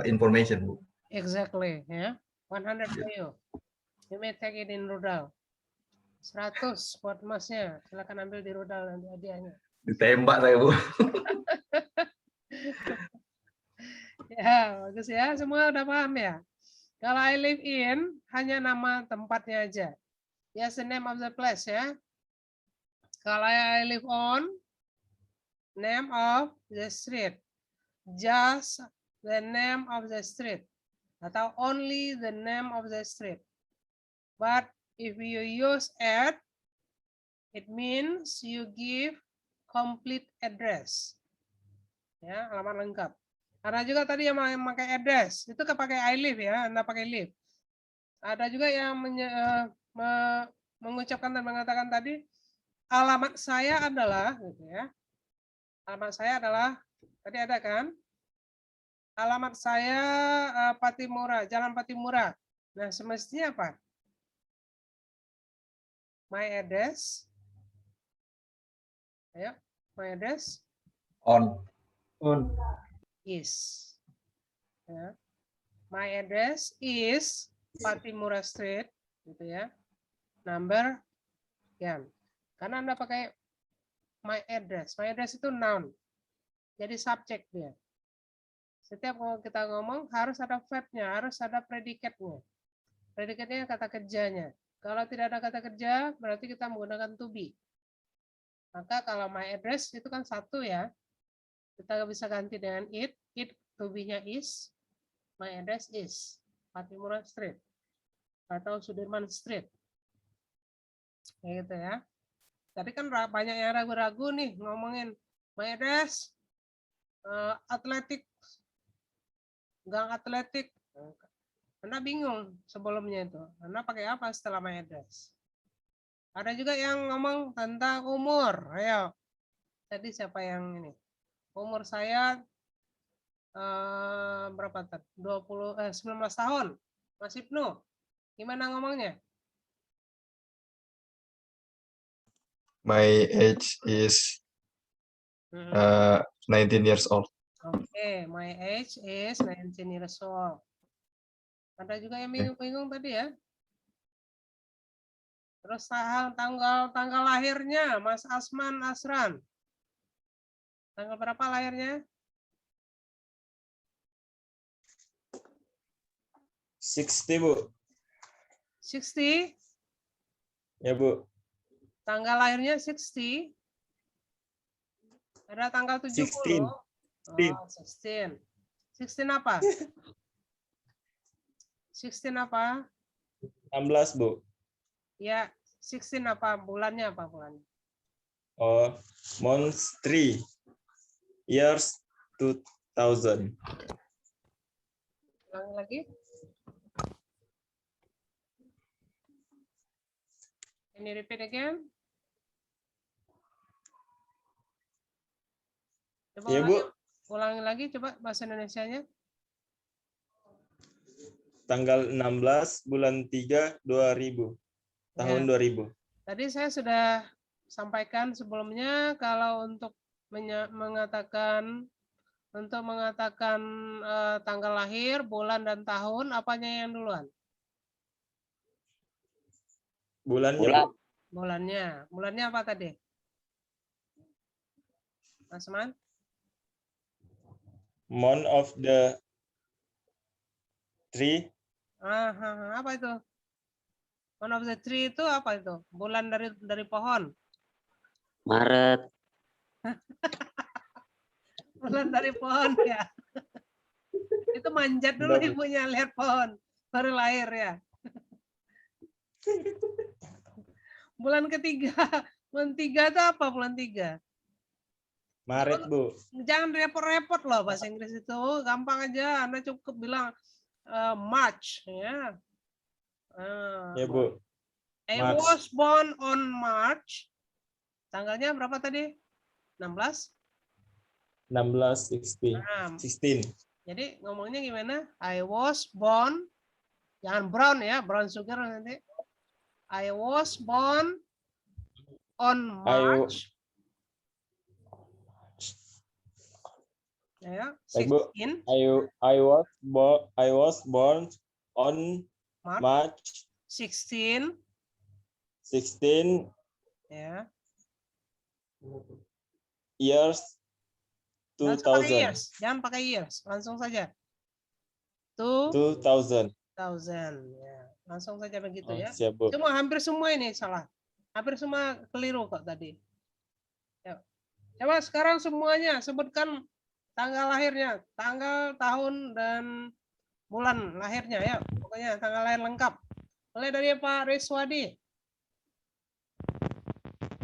Speaker 2: information.
Speaker 1: Exactly, ya. 100 for you. You may take it in rudal. 100 buat masnya. Silakan ambil di rudal nanti hadiahnya.
Speaker 2: Ditembak saya, Bu.
Speaker 1: Ya, bagus ya. Semua udah paham ya? Kalau I live in, hanya nama tempatnya aja. Yes, the name of the place ya. Kalau I live on, name of the street. Just the name of the street. Atau only the name of the street. But if you use at, it means you give complete address. Ya, alamat lengkap. Ada juga tadi yang memakai address, itu kepakai I live ya, Anda pakai live. Ada juga yang mengucapkan dan mengatakan tadi, alamat saya adalah, gitu ya. Alamat saya adalah, tadi ada kan? Alamat saya Patimura, Jalan Patimura. Nah, semestinya apa? My address. Ayo, my address.
Speaker 2: On.
Speaker 1: Is. Ya. My address is Patimura Street, gitu ya. Number sekian. Karena Anda pakai my address. My address itu noun. Jadi subjek dia. Setiap kita ngomong harus ada verb-nya, harus ada predikatnya. Predikatnya kata kerjanya. Kalau tidak ada kata kerja, berarti kita menggunakan to be. Maka kalau my address itu kan satu ya. Kita bisa ganti dengan it to be-nya is, my address is Patimura Street atau Sudirman Street. Kayak gitu ya. Tadi kan banyak yang ragu-ragu nih ngomongin my address atletik, gang atletik. Anda bingung sebelumnya itu. Anda pakai apa setelah my address? Ada juga yang ngomong tentang umur. Ayo. Tadi siapa yang ini? Umur saya berapa tadi? 19 tahun. Mas Ibnu, gimana ngomongnya?
Speaker 5: My age is
Speaker 1: Mhm.
Speaker 5: 19 years old.
Speaker 1: Okay, my age is 19 years old. Ada juga yang bingung-bingung tadi ya. Terus tanggal lahirnya Mas Asman Asran. Tanggal berapa lahirnya?
Speaker 11: 60, Bu.
Speaker 1: 60?
Speaker 11: Ya, Bu.
Speaker 1: Tanggal lahirnya 60. Ada tanggal 70.
Speaker 11: 16.
Speaker 1: Oh, 16. 16 apa? 16 apa?
Speaker 11: 16, Bu.
Speaker 1: Ya, 16 apa? Bulannya apa bulannya?
Speaker 11: Oh, months 3. Years 2000.
Speaker 1: Ulangi lagi. Can you repeat again? Coba
Speaker 11: Iya, Bu.
Speaker 1: ulangi lagi coba bahasa Indonesianya.
Speaker 11: Tanggal 16 bulan 3 2000. Tahun
Speaker 1: Ya.
Speaker 11: 2000.
Speaker 1: Tadi saya sudah sampaikan sebelumnya kalau untuk mengatakan tanggal lahir, bulan dan tahun, apanya yang duluan?
Speaker 11: Bulannya,
Speaker 8: Bulan.
Speaker 11: Bu.
Speaker 1: Bulannya. Bulannya apa tadi? Mas Man?
Speaker 11: Month of the tree.
Speaker 1: Apa itu? One of the three itu apa itu? Bulan dari pohon.
Speaker 8: Maret.
Speaker 1: Bulan dari pohon ya. Itu manjat dulu
Speaker 11: Benar, Bu.
Speaker 1: ibunya lihat pohon baru lahir ya. Bulan ketiga. Bulan 3 itu apa bulan 3?
Speaker 11: Maret, Bu.
Speaker 1: Jangan repot-repot loh bahasa Inggris itu. Gampang aja. Anda cukup bilang March ya.
Speaker 11: Ya, Bu.
Speaker 1: I
Speaker 11: March.
Speaker 1: was born on March. Tanggalnya berapa tadi? 16?
Speaker 11: 16, 16.
Speaker 1: Nah,
Speaker 11: 16.
Speaker 1: jadi ngomongnya gimana? I was born, jangan brown ya, brown sugar nanti. I was born on March. Ya,
Speaker 11: Baik, Bu.
Speaker 1: 16.
Speaker 11: I was born on March
Speaker 1: 16.
Speaker 11: 16.
Speaker 1: Ya.
Speaker 11: Years
Speaker 1: Langsung pakai
Speaker 11: 2000.
Speaker 1: years, jangan pakai years, langsung saja.
Speaker 11: 2000.
Speaker 1: Ya. Langsung saja begitu
Speaker 11: Oh,
Speaker 1: ya.
Speaker 11: siap, Bu.
Speaker 1: Cuma hampir semua ini salah. Hampir semua keliru kok tadi. Ya. Coba sekarang semuanya sebutkan tanggal lahirnya, tanggal, tahun, dan bulan lahirnya ya. Pokoknya tanggal lahir lengkap. Mulai dari Pak Riswadi.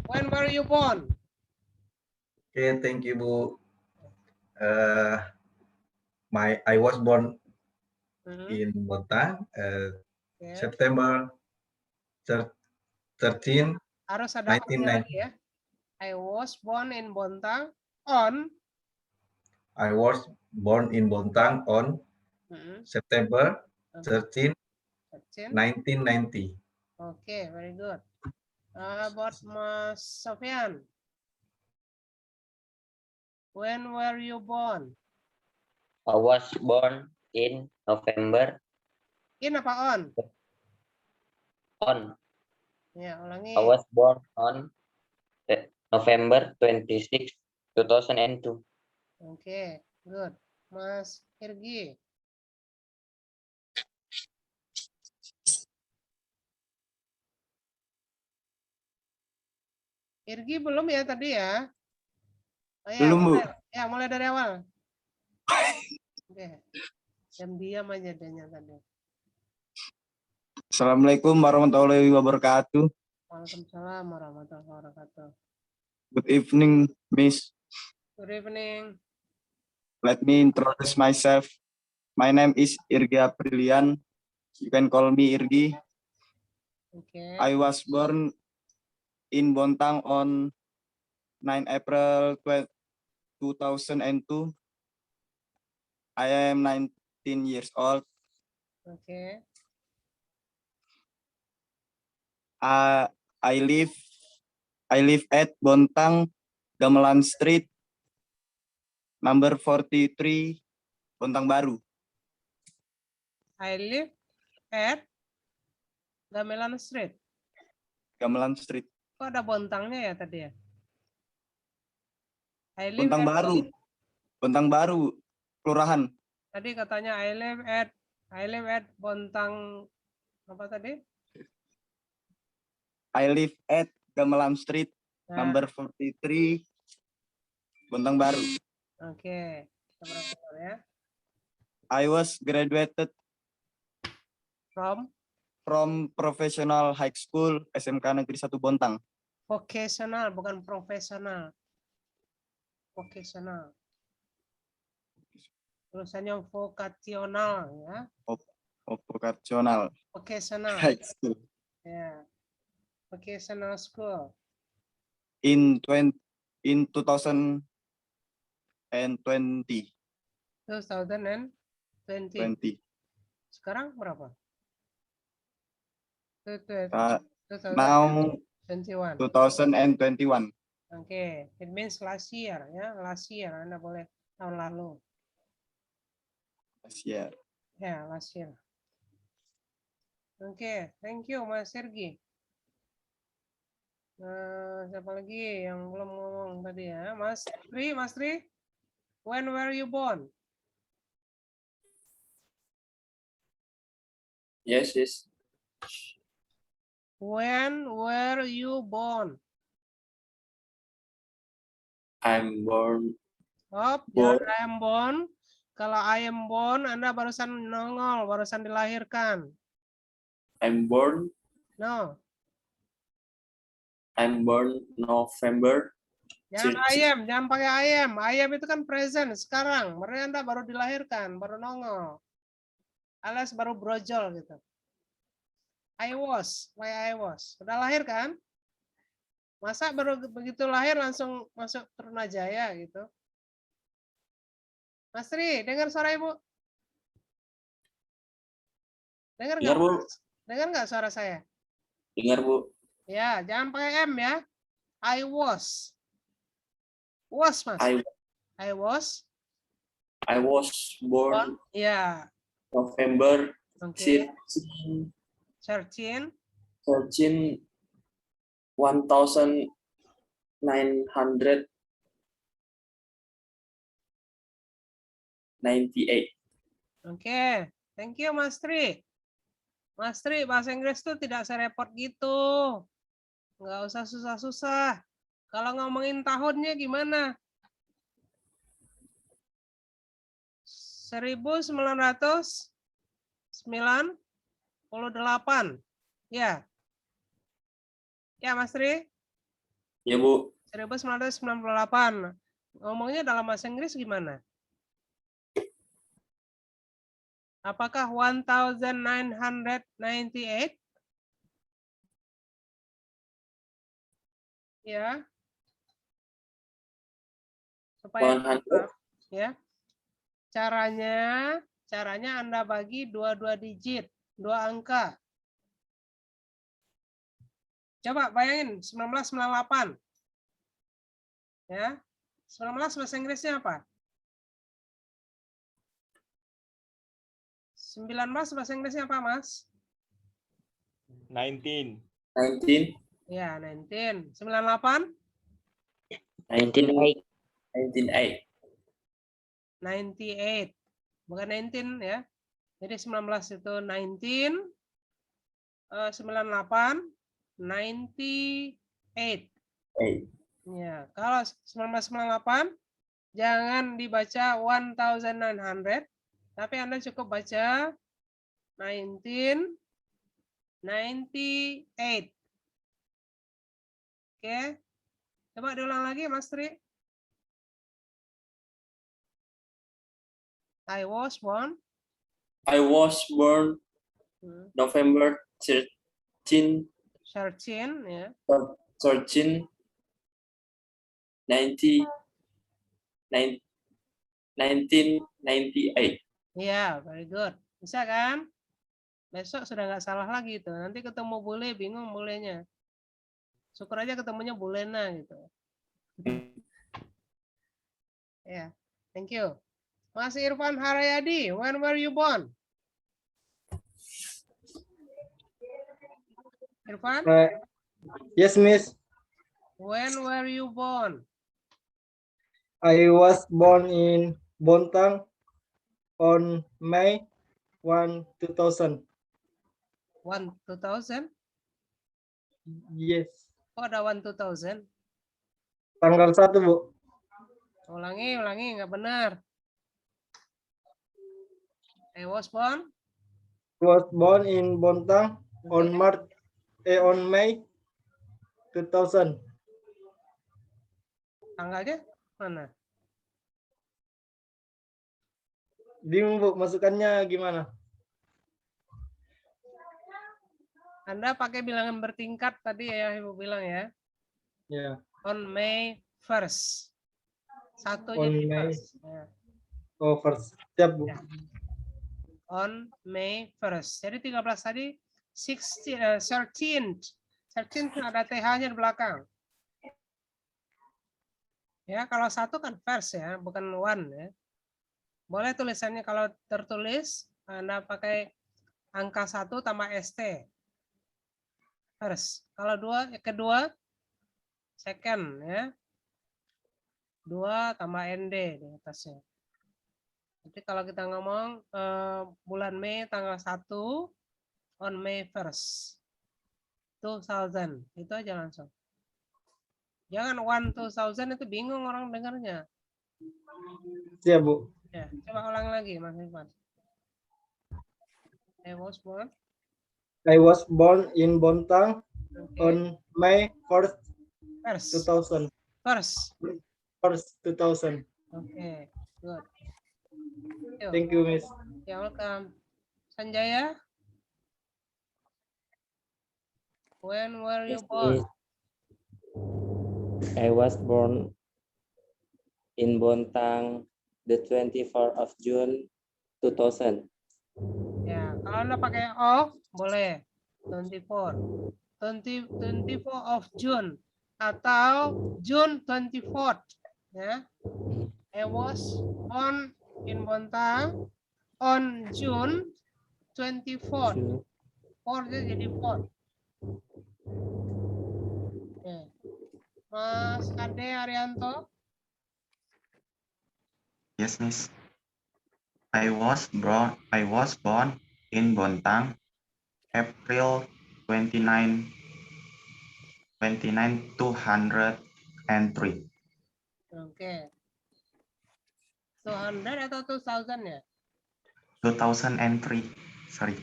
Speaker 1: When were you born?
Speaker 2: Okay, thank you, Bu. I was born in Bontang,
Speaker 1: Okay.
Speaker 2: September 13,
Speaker 1: Harus ada on-nya
Speaker 2: 1990.
Speaker 1: lagi ya. I was born in Bontang on.
Speaker 2: I was born in Bontang on September 13, 1990.
Speaker 1: Okay, very good. About Mas Sofyan. When were you born?
Speaker 8: I was born in November.
Speaker 1: In apa on?
Speaker 8: On.
Speaker 1: Ya, ulangi.
Speaker 8: I was born on November 26, 2002.
Speaker 1: Okay, good. Mas Irgi. Irgi belum ya tadi ya? Oh, ya,
Speaker 12: Belum, Bu.
Speaker 1: mulai dari awal. Oke. Diam aja dia tadi.
Speaker 12: Assalamualaikum warahmatullahi wabarakatuh.
Speaker 1: Waalaikumsalam warahmatullahi wabarakatuh.
Speaker 12: Good evening, Miss.
Speaker 1: Good evening.
Speaker 12: Let me introduce myself. My name is Irgi Aprilian. You can call me Irgi.
Speaker 1: Okay.
Speaker 12: I was born in Bontang on 9 April 2002. I am 19 years old.
Speaker 1: Okay.
Speaker 12: I live at Bontang, Gamelan Street, number 43, Bontang Baru.
Speaker 1: I live at Gamelan Street.
Speaker 12: Gamelan Street.
Speaker 1: Kok ada Bontangnya ya tadi ya? I live
Speaker 12: Bontang
Speaker 1: at,
Speaker 12: Baru. Bontang Baru, kelurahan.
Speaker 1: tadi katanya I live at Bontang apa tadi?
Speaker 12: I live at Gamelan Street,
Speaker 1: Nah,
Speaker 12: number 43, Bontang Baru.
Speaker 1: Oke, kita perhatikan ya.
Speaker 12: I was graduated
Speaker 1: From
Speaker 12: from Professional High School SMK Negeri 1 Bontang.
Speaker 1: vocational, bukan profesional. Vocational. Tulisannya vokasional ya.
Speaker 12: Vocational
Speaker 1: Vocational.
Speaker 12: High School.
Speaker 1: Ya. Vocational school.
Speaker 12: In 2020.
Speaker 1: 2020. Sekarang berapa?
Speaker 12: Now
Speaker 1: 2021.
Speaker 12: 2021.
Speaker 1: Oke, it means last year ya, last year. Anda boleh tahun lalu.
Speaker 12: Last year.
Speaker 1: Ya, last year. Oke, thank you Mas Sergi. Siapa lagi yang belum ngomong tadi ya? Mas Tri, when were you born?
Speaker 4: Yes.
Speaker 1: When were you born?
Speaker 4: I'm born.
Speaker 1: Jangan I am born. Kalau I am born, Anda barusan nongol, barusan dilahirkan.
Speaker 4: I'm born.
Speaker 1: No.
Speaker 4: I'm born November.
Speaker 1: Jangan pakai I am. I am itu kan present sekarang. Mereka Anda baru dilahirkan, baru nongol. Alias baru brojol gitu. I was. Sudah lahir kan? Masa baru begitu lahir langsung masuk Trunajaya gitu? Mas Tri, dengar suara Ibu? Dengar nggak?
Speaker 4: Bu.
Speaker 1: Dengar nggak suara saya?
Speaker 4: Dengar, Bu.
Speaker 1: Ya, jangan pakai M ya. I was. Was, Mas. I was
Speaker 4: born
Speaker 1: ya.
Speaker 4: November
Speaker 1: Oke.
Speaker 4: 13 1998.
Speaker 1: Oke, thank you Mas Tri. Mas Tri, bahasa Inggris tuh tidak serepot gitu. Nggak usah susah-susah. Kalau ngomongin tahunnya gimana? 1998. Ya. Ya, Mas Tri?
Speaker 4: Ya, Bu.
Speaker 1: 1998. Ngomongnya dalam bahasa Inggris gimana? Apakah 1998? Ya. Supaya
Speaker 4: 100.
Speaker 1: ya. Caranya Anda bagi 22 digit, 2 angka. Coba bayangin 1998. Ya. 19 bahasa Inggrisnya apa? 19 bahasa Inggrisnya apa, Mas?
Speaker 11: 19.
Speaker 1: Ya, 19. 98?
Speaker 8: 98.
Speaker 1: 98. Bukan 19 ya. Jadi 19 itu 19, 98, 98. Ya, kalau 1998 jangan dibaca 1900, tapi Anda cukup baca 1998. Oke. Coba diulang lagi, Mas Tri. I was born
Speaker 4: November 13,
Speaker 1: 13 ya.
Speaker 4: 1998.
Speaker 1: Iya, very good. Bisa kan? Besok sudah nggak salah lagi itu. Nanti ketemu bule bingung bulenya. Syukur aja ketemunya bulena gitu. Ya. Thank you. Mas Irfan Harayadi, when were you born? Irfan,
Speaker 6: Yes, Miss.
Speaker 1: when were you born?
Speaker 6: I was born in Bontang on May 1, 2000.
Speaker 1: 2000?
Speaker 6: Yes.
Speaker 1: Kok ada 2000?
Speaker 6: Tanggal 1, Bu.
Speaker 1: Ulangi, nggak benar. I was born
Speaker 6: Was born in Bontang on May 2000.
Speaker 1: tanggalnya mana?
Speaker 6: Bingung, Bu, masukannya gimana?
Speaker 1: Anda pakai bilangan bertingkat tadi ya, Ibu bilang ya.
Speaker 6: Ya.
Speaker 1: On May 1st. Satu
Speaker 6: On
Speaker 1: jadi
Speaker 6: May.
Speaker 1: first. Ya.
Speaker 6: Oh, first. Siap, Bu.
Speaker 1: Ya. On May 1st. Jadi 13 tadi 13th. 13th ada TH-nya di belakang. Ya, kalau satu kan first ya, bukan one ya. Boleh tulisannya kalau tertulis Anda pakai angka 1 tambah ST. First. Kalau kedua second ya. 2 tambah ND di atasnya. Jadi kalau kita ngomong bulan Mei tanggal 1 on May 1st 2000 itu aja langsung. Jangan 2000 itu bingung orang dengarnya.
Speaker 6: Siap, Bu.
Speaker 1: Ya, coba ulang lagi Mas Irfan. I was born
Speaker 6: in Bontang on May 1st, 2000.
Speaker 1: First.
Speaker 6: 2000.
Speaker 1: Okay, good.
Speaker 6: Thank you, Miss.
Speaker 1: You're welcome. Sanjaya, when were you born?
Speaker 13: I was born in Bontang the 24th of June 2000.
Speaker 1: Ya, kalau Anda pakai of boleh 24. 24 of June atau June 24th ya. I was born in Bontang on June 24th. 4 jadi 4. Ya. Mas Ade Arianto.
Speaker 10: Yes, Miss. I was born in Bontang, April 29, 203.
Speaker 1: Oke. 200 atau 2000 ya?
Speaker 10: 2003. Sorry.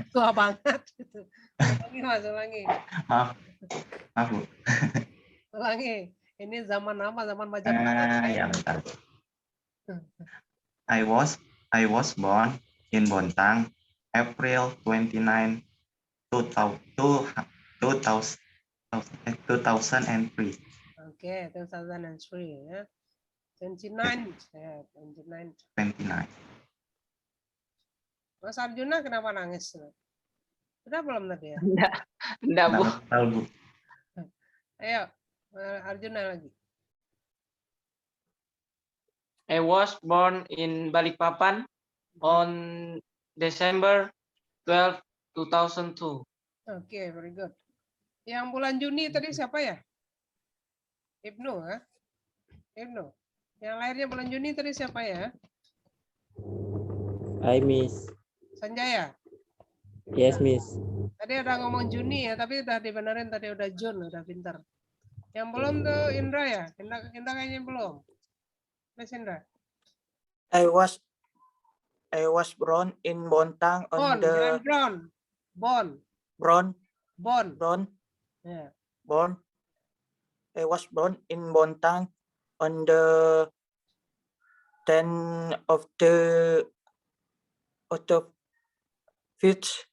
Speaker 1: Tua banget gitu. Ulangi Mas, ulangi.
Speaker 10: Maaf, Bu.
Speaker 1: Ulangi. Ini zaman apa? Zaman Majapahit.
Speaker 10: Ya, bentar. I was born in Bontang, April 29, 2003.
Speaker 1: Oke, 2003 ya. 29 ya, 29. Mas Arjuna kenapa nangis? Sudah belum tadi ya?
Speaker 9: Enggak, Bu.
Speaker 10: Tahu, Bu.
Speaker 1: Ayo, Arjuna lagi.
Speaker 9: I was born in Balikpapan on December 12, 2002.
Speaker 1: Oke, very good. Yang bulan Juni tadi siapa ya? Ibnu, ya? Ibnu. Yang lahirnya bulan Juni tadi siapa ya?
Speaker 13: I Miss.
Speaker 1: Sanjaya.
Speaker 13: Yes, Miss.
Speaker 1: Tadi ada ngomong Juni ya, tapi udah dibenerin tadi udah Jun, udah pintar. Yang belum tuh Indra ya? Indra kayaknya belum. Mas Indra.
Speaker 3: I was born in Bontang on
Speaker 1: Born. Yeah.
Speaker 3: Born. I was born in Bontang on the 10th of the 5th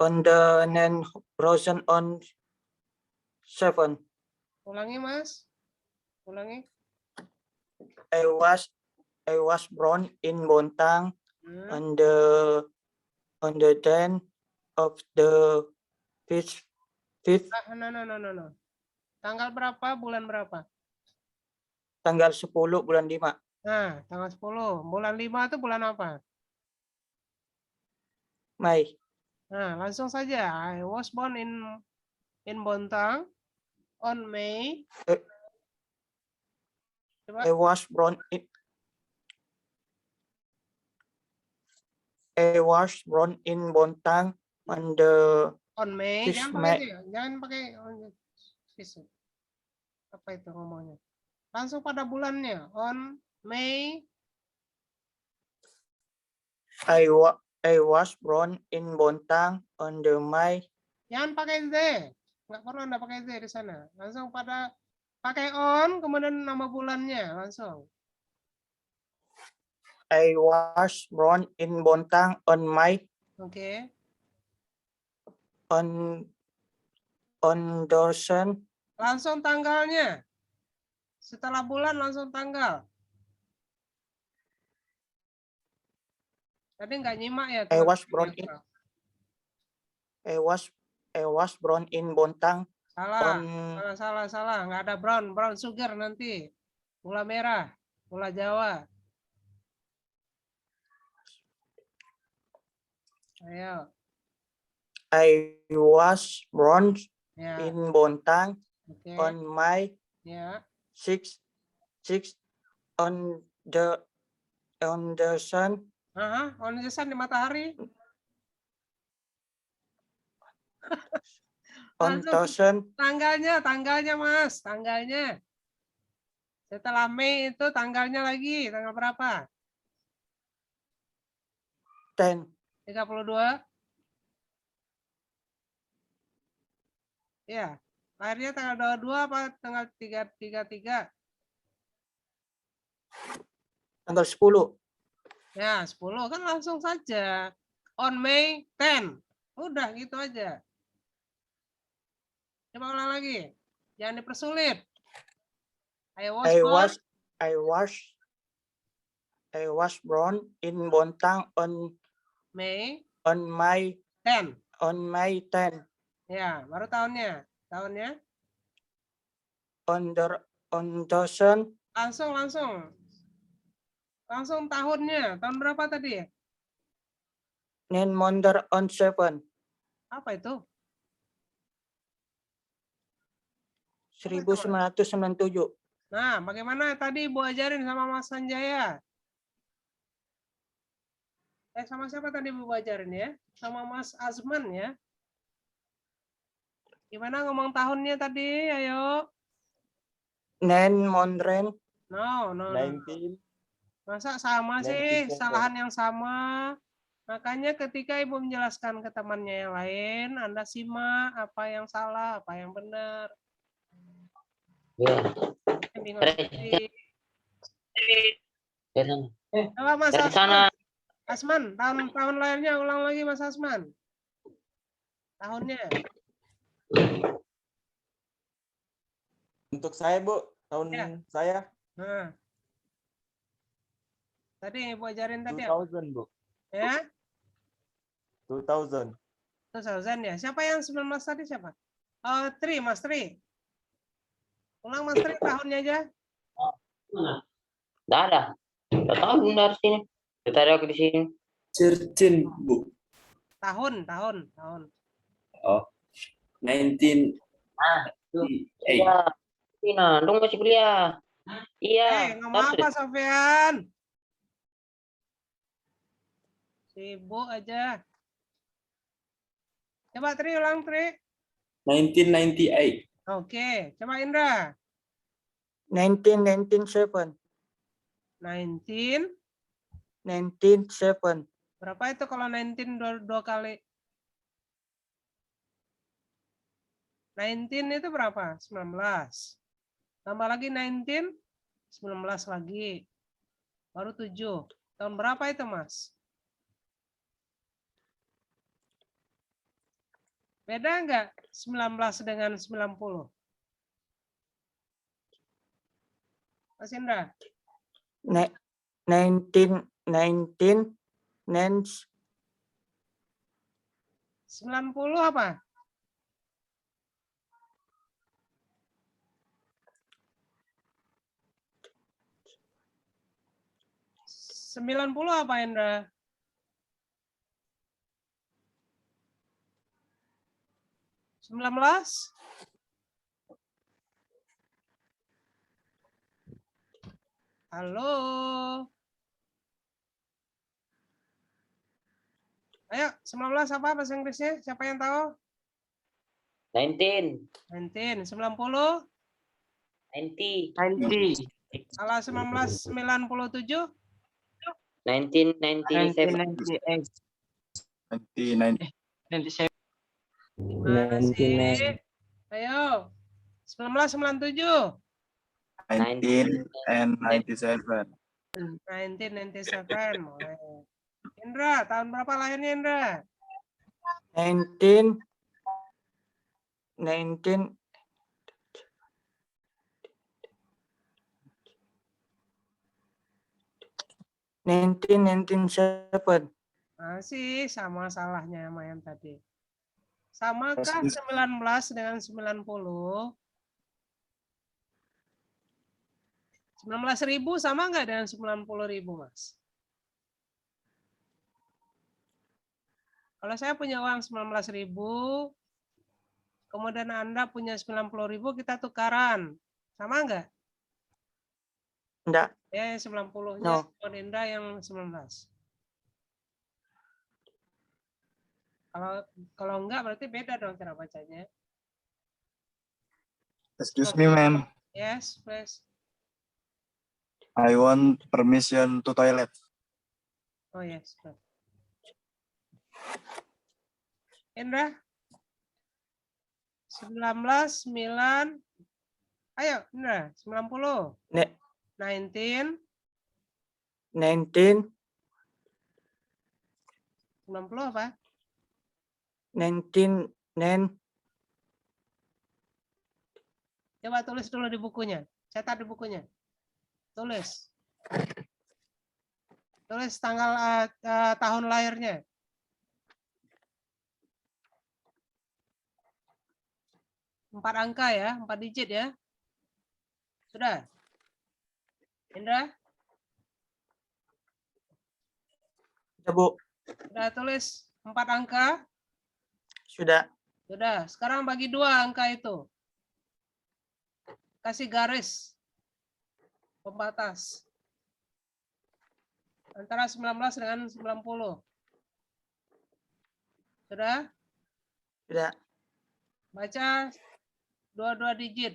Speaker 3: on the 9,000 on 7.
Speaker 1: Ulangi Mas. Ulangi.
Speaker 3: I was born in Bontang on the 10th of the 5th.
Speaker 1: No. Tanggal berapa, bulan berapa?
Speaker 3: Tanggal 10 bulan 5.
Speaker 1: Nah, tanggal 10. Bulan 5 itu bulan apa?
Speaker 3: May.
Speaker 1: Nah, langsung saja. I was born in Bontang on May. Coba.
Speaker 3: I was born in Bontang on the
Speaker 1: On May.
Speaker 3: Six
Speaker 1: Jangan pakai itu ya. Jangan pakai apa itu ngomongnya. Langsung pada bulannya. On May.
Speaker 3: I was born in Bontang on the May.
Speaker 1: Jangan pakai Z. Nggak perlu Anda pakai Z di sana. Langsung pada pakai on, kemudian nama bulannya. Langsung.
Speaker 3: I was born in Bontang on May.
Speaker 1: Oke.
Speaker 3: On dozen.
Speaker 1: Langsung tanggalnya. Setelah bulan langsung tanggal. Tadi nggak nyimak ya.
Speaker 3: I was born in Bontang.
Speaker 1: Salah, salah. Nggak ada brown sugar nanti. Gula merah, gula Jawa. Ayo.
Speaker 3: I was born
Speaker 1: Ya.
Speaker 3: in Bontang
Speaker 1: Oke.
Speaker 3: on May
Speaker 1: Ya.
Speaker 3: 6 on the sun.
Speaker 1: On the sun di matahari.
Speaker 3: On
Speaker 1: Langsung
Speaker 3: thousand.
Speaker 1: tanggalnya Mas, tanggalnya. Setelah Mei itu tanggalnya lagi, tanggal berapa?
Speaker 3: 10.
Speaker 1: 32. Ya, lahirnya tanggal 22 apa tanggal 33?
Speaker 3: Tanggal 10.
Speaker 1: Ya, 10 kan langsung saja. On May 10. Udah gitu aja. Coba ulang lagi. Jangan dipersulit. I
Speaker 3: was born in Bontang on
Speaker 1: May
Speaker 3: 10. On May 10.
Speaker 1: Ya, baru tahunnya.
Speaker 3: On dozen.
Speaker 1: Langsung tahunnya. Tahun berapa tadi?
Speaker 3: Nen Monder on 7.
Speaker 1: Apa itu?
Speaker 3: 1997.
Speaker 1: Nah, bagaimana tadi Ibu ajarin sama Mas Sanjaya? Sama siapa tadi Ibu ajarin ya? Sama Mas Azman ya? Gimana ngomong tahunnya tadi? Ayo.
Speaker 3: Nen Mondren.
Speaker 1: No.
Speaker 11: 19.
Speaker 1: Masa sama sih?
Speaker 11: 19.
Speaker 1: Kesalahan yang sama. Makanya ketika Ibu menjelaskan ke temannya yang lain, Anda simak apa yang salah, apa yang benar. Bingung sendiri. Coba Mas Asman, tahun lahirnya ulang lagi Mas Asman. Tahunnya.
Speaker 11: Untuk saya, Bu, tahun saya.
Speaker 1: Nah. Tadi Ibu ajarin tadi
Speaker 11: 2000, Bu.
Speaker 1: Ya?
Speaker 11: 2000.
Speaker 1: 2000 ya. Siapa yang 19 tadi siapa? Mas Tri. Ulang Mas Tri tahunnya aja.
Speaker 8: Nggak ada. Nggak tahu dari sini. Tadi aku di sini.
Speaker 4: Cercin, Bu.
Speaker 1: Tahun.
Speaker 4: Oh, 19.
Speaker 8: Iya. Nah, dong masih kuliah. Iya.
Speaker 1: Ngomong apa Sofian? Sibuk aja. Coba Tri ulang Tri.
Speaker 4: 1998.
Speaker 1: Oke, coba Indra.
Speaker 3: 1997. 1997.
Speaker 1: Berapa itu kalau 19 dua kali? 19 itu berapa? 19. Tambah lagi 19, 19 lagi. Baru 7. Tahun berapa itu, Mas? Beda enggak 19 dengan 90? Mas Indra?
Speaker 3: 19.
Speaker 1: 90 apa? 90 apa Indra? Sembilan belas? Halo. Ayo, 19 apa bahasa Inggrisnya? Siapa yang tahu?
Speaker 8: 19.
Speaker 1: 19, 90.
Speaker 8: 90.
Speaker 9: 90.
Speaker 1: Kalau 1997?
Speaker 8: 1997.
Speaker 9: 1998.
Speaker 12: 1990.
Speaker 9: 97.
Speaker 1: Gimana sih? Ayo. 1997.
Speaker 12: 1997.
Speaker 1: 1997. Mulai. Indra, tahun berapa lahirnya Indra?
Speaker 3: 19 1997.
Speaker 1: Masih sama salahnya sama yang tadi. Samakah 19 dengan 90? 19.000 sama nggak dengan 90.000, Mas? Kalau saya punya uang 19.000, kemudian Anda punya 90.000, kita tukaran. Sama nggak?
Speaker 3: Enggak.
Speaker 1: Ya, 90-nya
Speaker 3: No.
Speaker 1: Indra yang 19. Kalau enggak berarti beda dong cara bacanya.
Speaker 12: Excuse me, ma'am.
Speaker 1: Yes, please.
Speaker 12: I want permission to toilet.
Speaker 1: Oh yes. Please. Indra? 19, 9. Ayo, Indra. 90. 19.
Speaker 3: 19
Speaker 1: 90 apa?
Speaker 3: 19
Speaker 1: Coba tulis dulu di bukunya. Catat di bukunya. Tulis. Tulis tanggal tahun lahirnya. Empat angka ya, 4 digit ya. Sudah? Indra?
Speaker 3: Sudah, Bu.
Speaker 1: Sudah tulis 4 angka?
Speaker 3: Sudah.
Speaker 1: Sudah. Sekarang bagi 2 angka itu. Kasih garis pembatas. Antara 19 dengan 90. Sudah?
Speaker 3: Sudah.
Speaker 1: Baca 2 digit.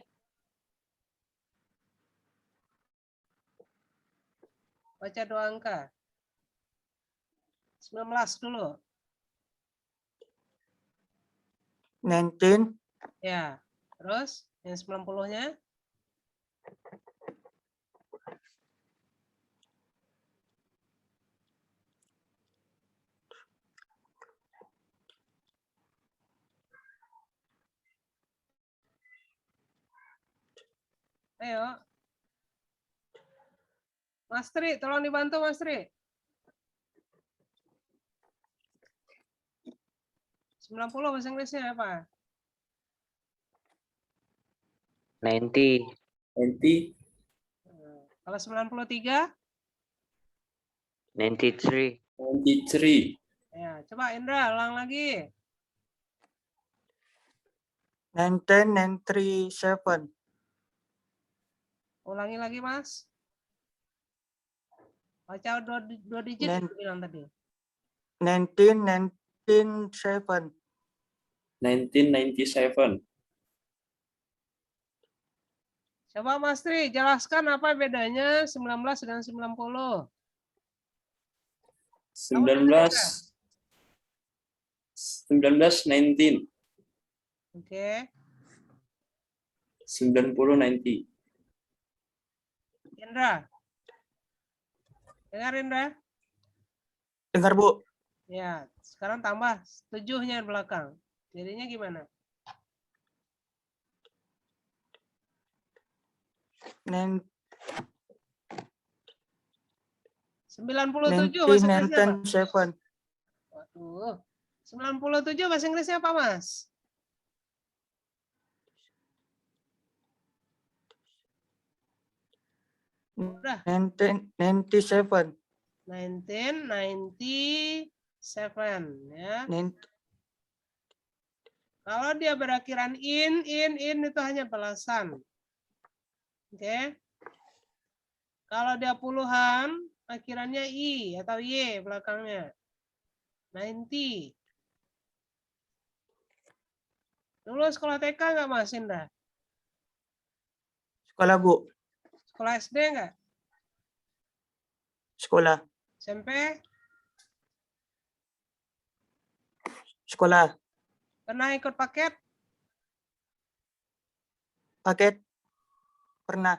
Speaker 1: Baca 2 angka. 19 dulu.
Speaker 3: 19.
Speaker 1: Ya. Terus yang 90-nya? Ayo. Mas Tri, tolong dibantu Mas Tri. 90 bahasa Inggrisnya apa?
Speaker 8: 90.
Speaker 4: 90.
Speaker 1: Kalau 93?
Speaker 8: 93.
Speaker 4: 93.
Speaker 1: Ya, coba Indra ulang lagi.
Speaker 3: 1997.
Speaker 1: Ulangi lagi, Mas. Baca 2 digit itu bilang tadi.
Speaker 3: 1997.
Speaker 4: 1997.
Speaker 1: Coba Mas Tri, jelaskan apa bedanya 19 dengan 90.
Speaker 4: 19
Speaker 1: Oke.
Speaker 4: 90.
Speaker 1: Indra. Dengar Indra?
Speaker 3: Dengar, Bu.
Speaker 1: Ya, sekarang tambah 7-nya di belakang. Jadinya gimana? 97 bahasa Inggrisnya apa?
Speaker 3: 1997.
Speaker 1: Waduh. 97 bahasa Inggrisnya apa, Mas? Udah.
Speaker 3: 1997.
Speaker 1: 1997 ya.
Speaker 3: Nin-
Speaker 1: Kalau dia berakhiran in itu hanya belasan. Oke. Kalau dia puluhan, akhirannya i atau y belakangnya. 90. Dulu sekolah TK nggak Mas Indra?
Speaker 3: Sekolah, Bu.
Speaker 1: Sekolah SD nggak?
Speaker 3: Sekolah.
Speaker 1: SMP?
Speaker 3: Sekolah.
Speaker 1: Pernah ikut paket?
Speaker 3: Paket. Pernah.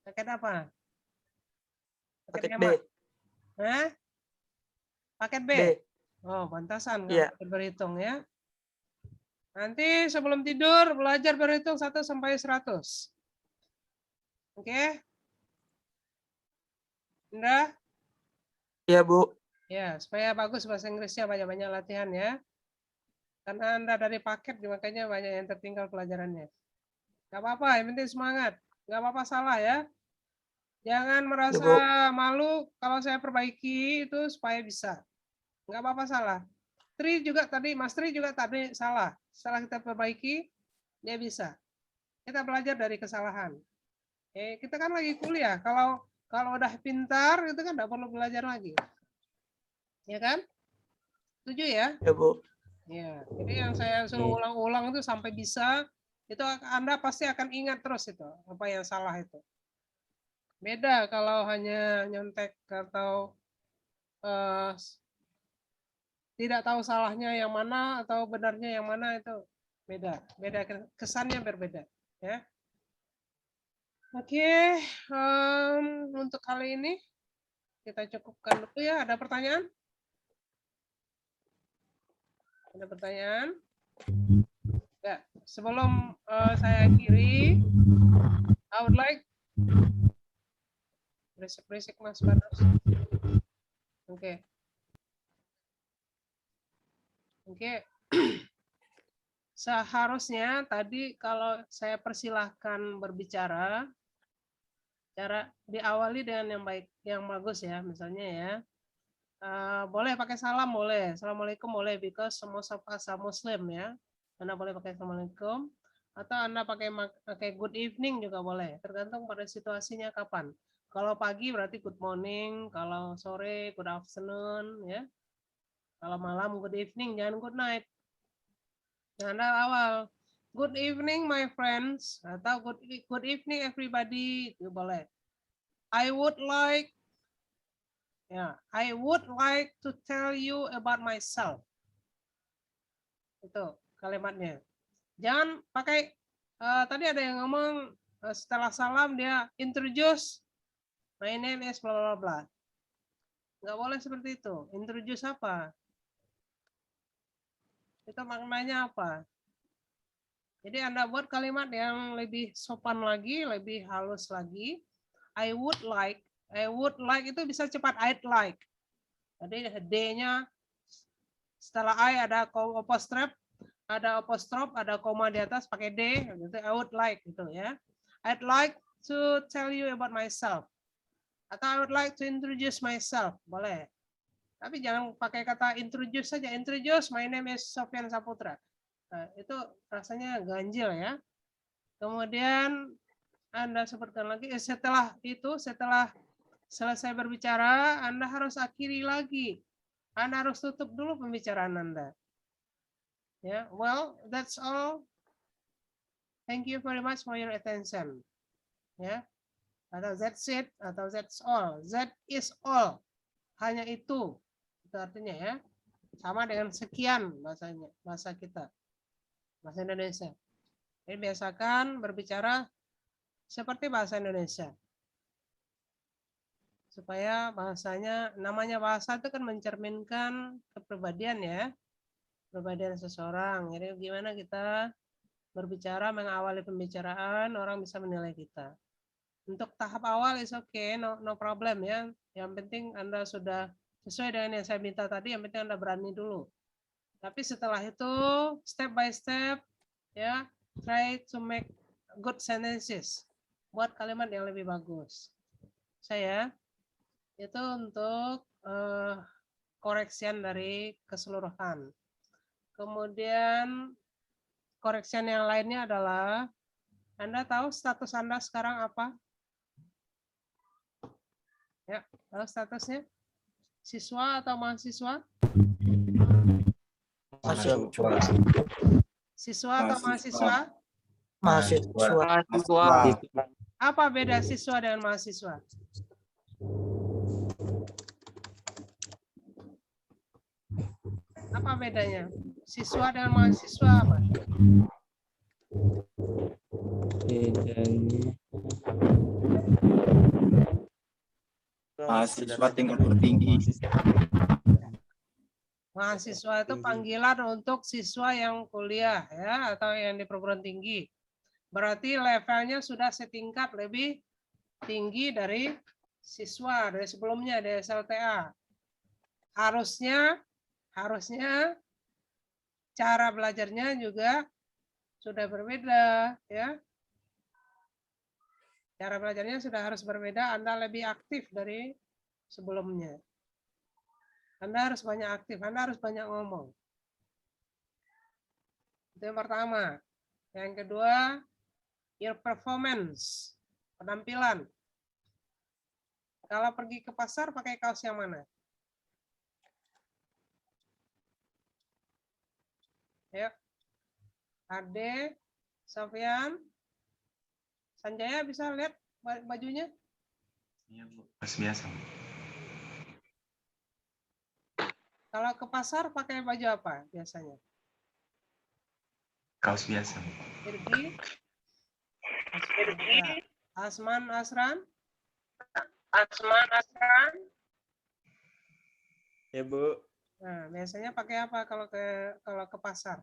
Speaker 1: Paket apa?
Speaker 3: Paket B.
Speaker 1: hemat? Hah? Paket B?
Speaker 3: B.
Speaker 1: Oh, pantasan
Speaker 3: Iya.
Speaker 1: kamu berhitung ya. Nanti sebelum tidur belajar berhitung 1 sampai 100. Oke? Indra?
Speaker 3: Iya, Bu.
Speaker 1: Ya, supaya bagus bahasa Inggrisnya banyak-banyak latihan ya. Karena Anda dari paket makanya banyak yang tertinggal pelajarannya. Gak apa-apa, yang penting semangat. Gak apa-apa salah ya. Jangan merasa
Speaker 3: Bu.
Speaker 1: malu kalau saya perbaiki itu supaya bisa. Nggak apa-apa salah. Mas Tri juga tadi salah. Setelah kita perbaiki, dia bisa. Kita belajar dari kesalahan. Kita kan lagi kuliah. Kalau udah pintar, itu kan nggak perlu belajar lagi. Ya kan? Setuju ya?
Speaker 3: Ya, Bu.
Speaker 1: Ya. Jadi yang saya suruh ulang-ulang itu sampai bisa, itu Anda pasti akan ingat terus itu apa yang salah itu. Beda kalau hanya nyontek atau tidak tahu salahnya yang mana atau benarnya yang mana, itu beda kesannya berbeda ya. Oke, untuk kali ini kita cukupkan dulu ya. Ada pertanyaan? Ada pertanyaan? Ya, sebelum saya akhiri, I would like berisik-berisik Mas Badrus. Oke. Seharusnya tadi kalau saya persilahkan berbicara, cara diawali dengan yang baik, yang bagus ya, misalnya ya. Boleh pakai salam, boleh. Assalamualaikum boleh, because most of us are Muslim ya. Anda boleh pakai assalamualaikum, atau Anda pakai good evening juga boleh, tergantung pada situasinya kapan. Kalau pagi berarti good morning, kalau sore good afternoon ya. Kalau malam good evening, jangan good night. Anda awal good evening my friends atau good evening everybody, itu boleh. I would like to tell you about myself. Itu kalimatnya. Jangan pakai tadi ada yang ngomong setelah salam dia introduce my name is bla bla bla. Nggak boleh seperti itu. Introduce apa? Itu maknanya apa? Jadi Anda buat kalimat yang lebih sopan lagi, lebih halus lagi. I would like itu bisa cepat I'd like. Jadi D-nya setelah I ada apostrophe, ada koma di atas pakai D, gitu. I would like gitu ya. I'd like to tell you about myself. Atau I would like to introduce myself, boleh. Tapi jangan pakai kata introduce saja. Introduce, my name is Sofyan Saputra. Nah, itu rasanya ganjil ya. Kemudian Anda sebutkan lagi, setelah selesai berbicara, Anda harus akhiri lagi. Anda harus tutup dulu pembicaraan Anda. Ya, well, that's all. Thank you very much for your attention. Ya, atau that's it, atau that's all. That is all. Hanya itu. Itu artinya ya. Sama dengan sekian bahasanya, bahasa kita. Bahasa Indonesia. Jadi biasakan berbicara seperti bahasa Indonesia. Supaya bahasanya, namanya bahasa itu kan mencerminkan kepribadian ya. Kepribadian seseorang. Jadi gimana kita berbicara, mengawali pembicaraan, orang bisa menilai kita. Untuk tahap awal is okay, no problem ya. Yang penting Anda sudah sesuai dengan yang saya minta tadi, yang penting Anda berani dulu. Tapi setelah itu step by step ya, try to make good sentences. Buat kalimat yang lebih bagus. Saya Itu untuk koreksian dari keseluruhan. Kemudian koreksian yang lainnya adalah, Anda tahu status Anda sekarang apa? Ya, tahu statusnya? Siswa atau mahasiswa?
Speaker 3: Mahasiswa.
Speaker 1: Siswa atau mahasiswa?
Speaker 3: Mahasiswa.
Speaker 1: Apa beda siswa dengan mahasiswa? Apa bedanya? Siswa dan mahasiswa apa?
Speaker 13: Bedanya
Speaker 12: Mahasiswa tingkat tertinggi.
Speaker 1: Mahasiswa itu panggilan untuk siswa yang kuliah ya atau yang di perguruan tinggi. Berarti levelnya sudah setingkat lebih tinggi dari siswa dari sebelumnya di SLTA. Harusnya cara belajarnya juga sudah berbeda ya. Cara belajarnya sudah harus berbeda, Anda lebih aktif dari sebelumnya. Anda harus banyak aktif, Anda harus banyak ngomong. Itu yang pertama. Yang kedua, your performance, penampilan. Kalau pergi ke pasar pakai kaos yang mana? Ya. Ade, Sofyan, Sanjaya bisa lihat bajunya?
Speaker 10: Iya, Bu. Kaos biasa.
Speaker 1: Kalau ke pasar pakai baju apa biasanya?
Speaker 10: Kaos biasa.
Speaker 1: Irgi? Asman, Asran?
Speaker 11: Ya, Bu.
Speaker 1: Nah, biasanya pakai apa kalau ke pasar?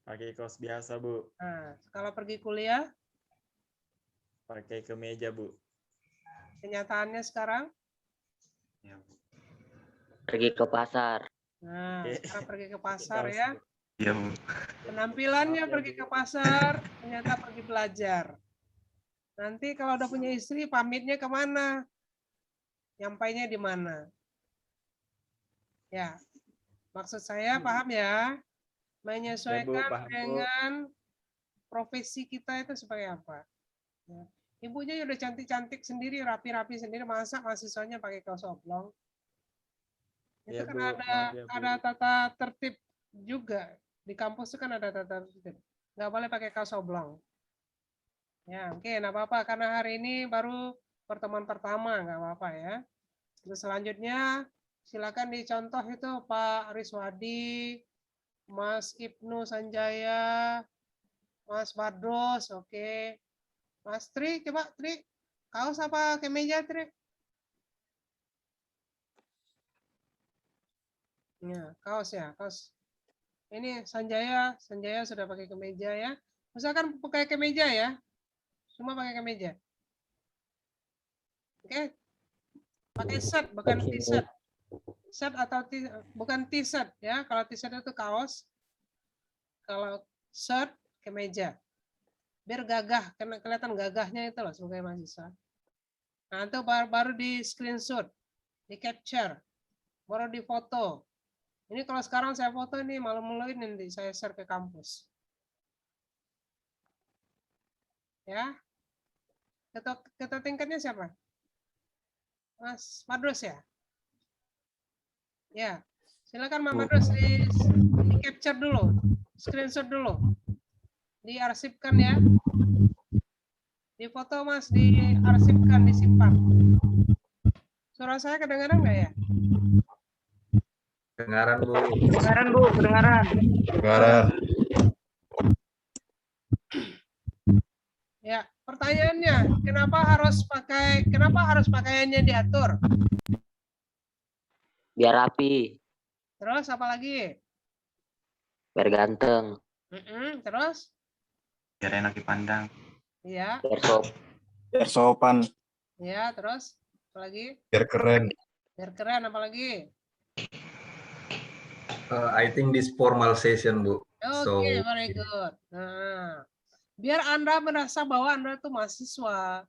Speaker 11: Pakai kaos biasa, Bu.
Speaker 1: Nah, kalau pergi kuliah,
Speaker 11: Pakai kemeja, Bu.
Speaker 1: kenyataannya sekarang?
Speaker 10: Ya, Bu.
Speaker 8: Pergi ke pasar.
Speaker 1: Nah,
Speaker 11: Oke.
Speaker 1: sekarang pergi ke pasar
Speaker 11: Kaos,
Speaker 1: ya.
Speaker 11: Bu.
Speaker 10: Iya, Bu.
Speaker 1: Penampilannya
Speaker 11: Maaf ya,
Speaker 1: pergi
Speaker 11: Bu.
Speaker 1: ke pasar, ternyata pergi belajar. Nanti kalau udah punya istri, pamitnya kemana? Nyampainya di mana? Ya, maksud saya paham ya? Menyesuaikan
Speaker 11: paham, Bu.
Speaker 1: dengan profesi kita itu seperti apa. Ya. Ibunya udah cantik-cantik sendiri, rapi-rapi sendiri, masa mahasiswanya pakai kaos oblong? Itu
Speaker 11: Ya,
Speaker 1: kan
Speaker 11: Bu.
Speaker 1: ada
Speaker 11: Maaf ya, Bu.
Speaker 1: ada tata tertib juga. Di kampus itu kan ada tata tertib. Nggak boleh pakai kaos oblong. Ya, oke, nggak apa-apa. Karena hari ini baru pertemuan pertama, nggak apa-apa ya. Terus selanjutnya, silakan dicontoh itu Pak Riswadi, Mas Ibnu Sanjaya, Mas Badros, oke. Mas Tri, coba Tri, kaos apa kemeja Tri? Ya, kaos ya, kaos. Ini Sanjaya sudah pakai kemeja ya. Misalkan pakai kemeja ya, semua pakai kemeja. Oke, pakai shirt bukan
Speaker 13: Oke.
Speaker 1: t-shirt. Shirt atau bukan t-shirt ya. Kalau t-shirt itu kaos, kalau shirt kemeja. Biar gagah, karena kelihatan gagahnya itu loh sebagai mahasiswa. Nah, itu baru di screenshot, di capture, baru di foto. Ini kalau sekarang saya foto ini malu-maluin nanti saya share ke kampus. Ya. Ketua tingkatnya siapa? Mas Madros ya? Ya. Silakan Mas Madros di capture dulu, screenshot dulu. Diarsipkan ya. Di foto Mas, diarsipkan, disimpan. Suara saya kedengaran nggak ya?
Speaker 2: Kedengaran, Bu.
Speaker 9: Kedengaran, Bu, kedengaran.
Speaker 5: Kedengaran.
Speaker 1: Ya, pertanyaannya, kenapa harus pakaiannya diatur?
Speaker 8: Biar rapi,
Speaker 1: Terus apa lagi?
Speaker 8: biar ganteng,
Speaker 1: Terus?
Speaker 10: Biar enak dipandang.
Speaker 1: Iya,
Speaker 12: Biar sopan.
Speaker 1: iya, terus apa lagi?
Speaker 5: Biar keren.
Speaker 1: Biar keren apa lagi?
Speaker 2: I think this formal session, Bu.
Speaker 1: Oke, very good. Nah, biar Anda merasa bahwa Anda itu mahasiswa.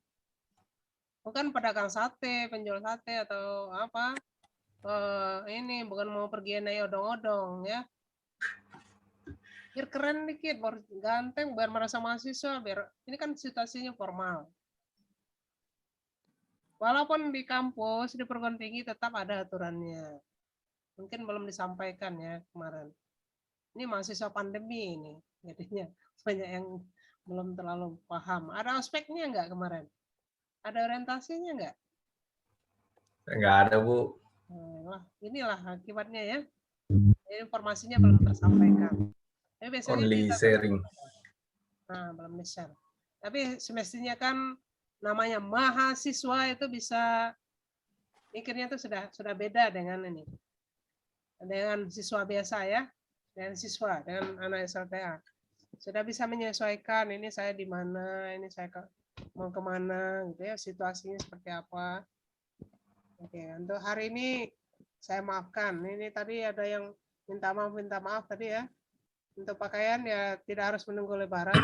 Speaker 1: Bukan pedagang sate, penjual sate atau apa. Ini bukan mau pergi naik odong-odong ya. Biar keren dikit, biar ganteng, biar merasa mahasiswa, biar ini kan situasinya formal. Walaupun di kampus, di perguruan tinggi tetap ada aturannya. Mungkin belum disampaikan ya kemarin. Ini mahasiswa pandemi ini, jadinya banyak yang belum terlalu paham. Ada aspeknya enggak kemarin? Ada orientasinya enggak?
Speaker 2: Nggak ada, Bu.
Speaker 1: Nah, inilah akibatnya ya. Informasinya belum tersampaikan. Tapi biasanya
Speaker 2: Only
Speaker 1: kita
Speaker 2: sharing.
Speaker 1: Nah, belum di-share. Tapi semestinya kan namanya mahasiswa itu bisa mikirnya itu sudah beda dengan ini. Dengan siswa biasa ya. Dengan siswa, dengan anak SLTA. Sudah bisa menyesuaikan ini saya di mana, ini saya mau kemana gitu ya, situasinya seperti apa. Oke, untuk hari ini saya maafkan. Ini tadi ada yang minta maaf tadi ya. Untuk pakaian ya tidak harus menunggu lebaran,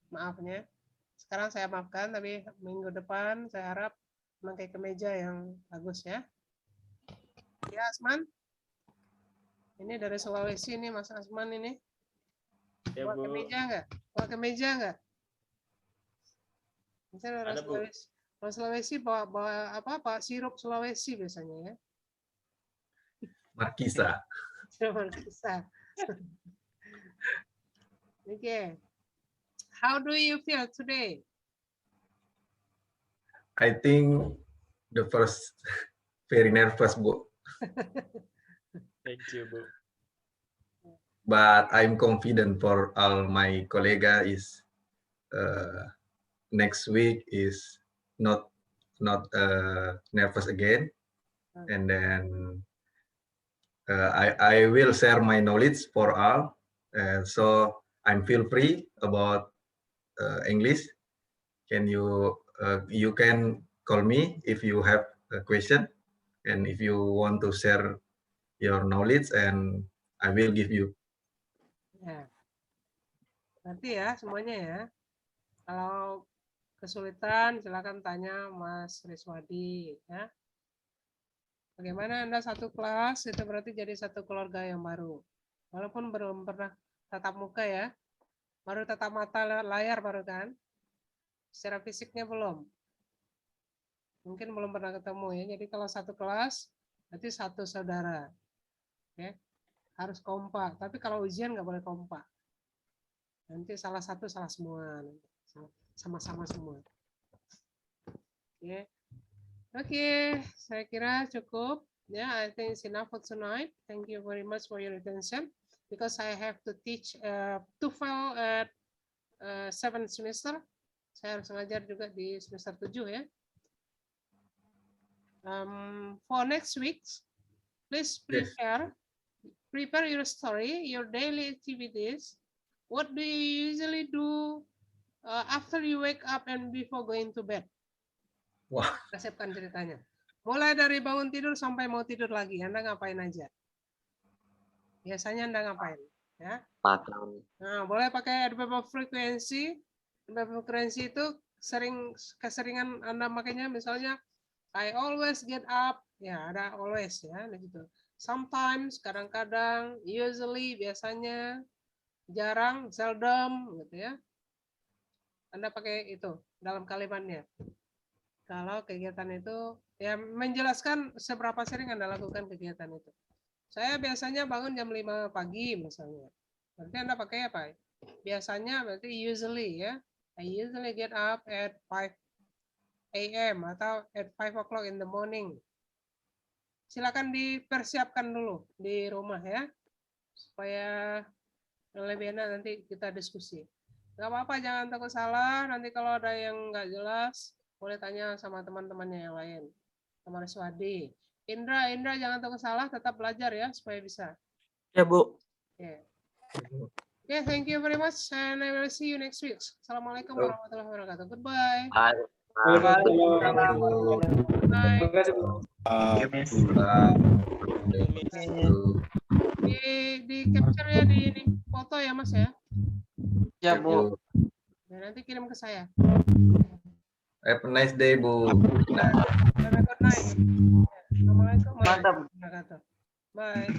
Speaker 1: maafnya. Sekarang saya maafkan, tapi minggu depan saya harap memakai kemeja yang bagus ya. Ya Asman, ini dari Sulawesi ini Mas Asman ini.
Speaker 11: Ya,
Speaker 1: Bawa
Speaker 11: Bu.
Speaker 1: kemeja enggak? Bawa kemeja enggak? Misalnya orang
Speaker 11: Ada, Bu.
Speaker 1: Sulawesi, orang Sulawesi bawa apa Pak sirup Sulawesi biasanya ya.
Speaker 2: Markisa.
Speaker 1: Sirup kisah. Okay. How do you feel today?
Speaker 2: I think the first very nervous, Bu.
Speaker 11: Thank you, Bu.
Speaker 2: But I'm confident for all my colleagues is next week is not nervous again, and then I will share my knowledge for all, so I'm feel free about English. Can you can call me if you have a question, and if you want to share your knowledge, and I will give you.
Speaker 1: Ya. Nanti ya semuanya ya. Kalau kesulitan silakan tanya Mas Riswadi ya. Bagaimana Anda satu kelas itu berarti jadi satu keluarga yang baru. Walaupun belum pernah tatap muka ya. Baru tatap mata layar baru kan. Secara fisiknya belum. Mungkin belum pernah ketemu ya. Jadi kalau satu kelas berarti satu saudara. Oke. Harus kompak. Tapi kalau ujian nggak boleh kompak. Nanti salah satu salah semua. Sama-sama semua. Oke. Oke, saya kira cukup. Yeah, I think it's enough for tonight. Thank you very much for your attention. Because I have to teach TOEFL at 7th semester. Saya harus ngajar juga di semester 7 ya. For next week, please prepare your story, your daily activities. What do you usually do after you wake up and before going to bed?
Speaker 2: Wah.
Speaker 1: Siapkan ceritanya. Mulai dari bangun tidur sampai mau tidur lagi, Anda ngapain aja? Biasanya Anda ngapain? Ya.
Speaker 8: Makan.
Speaker 1: Nah, boleh pakai adverb frekuensi. Adverb frekuensi itu keseringan Anda makanya misalnya I always get up, ya ada always ya gitu. Sometimes, kadang-kadang, usually, biasanya, jarang, seldom gitu ya. Anda pakai itu dalam kalimatnya. Kalau kegiatan itu ya menjelaskan seberapa sering Anda lakukan kegiatan itu. Saya biasanya bangun jam 5 pagi misalnya. Berarti Anda pakai apa? Biasanya berarti usually ya. I usually get up at 5 a.m. atau at 5 o'clock in the morning. Silakan dipersiapkan dulu di rumah ya. Supaya lebih enak nanti kita diskusi. Nggak apa-apa, jangan takut salah. Nanti kalau ada yang nggak jelas, boleh tanya sama teman-temannya yang lain. Sama Riswadi. Indra, jangan takut salah, tetap belajar ya, supaya bisa.
Speaker 3: Ya, Bu.
Speaker 1: Okay. Okay, thank you very much, and I will see you next week. Assalamualaikum warahmatullahi wabarakatuh. Goodbye.
Speaker 8: Bye.
Speaker 1: Di capture ya, di foto ya Mas ya.
Speaker 9: Ya, Bu.
Speaker 1: Ya, nanti kirim ke saya.
Speaker 2: Have a nice day, Bu. Nah.
Speaker 1: Have a good night. Assalamualaikum warahmatullahi wabarakatuh. Bye.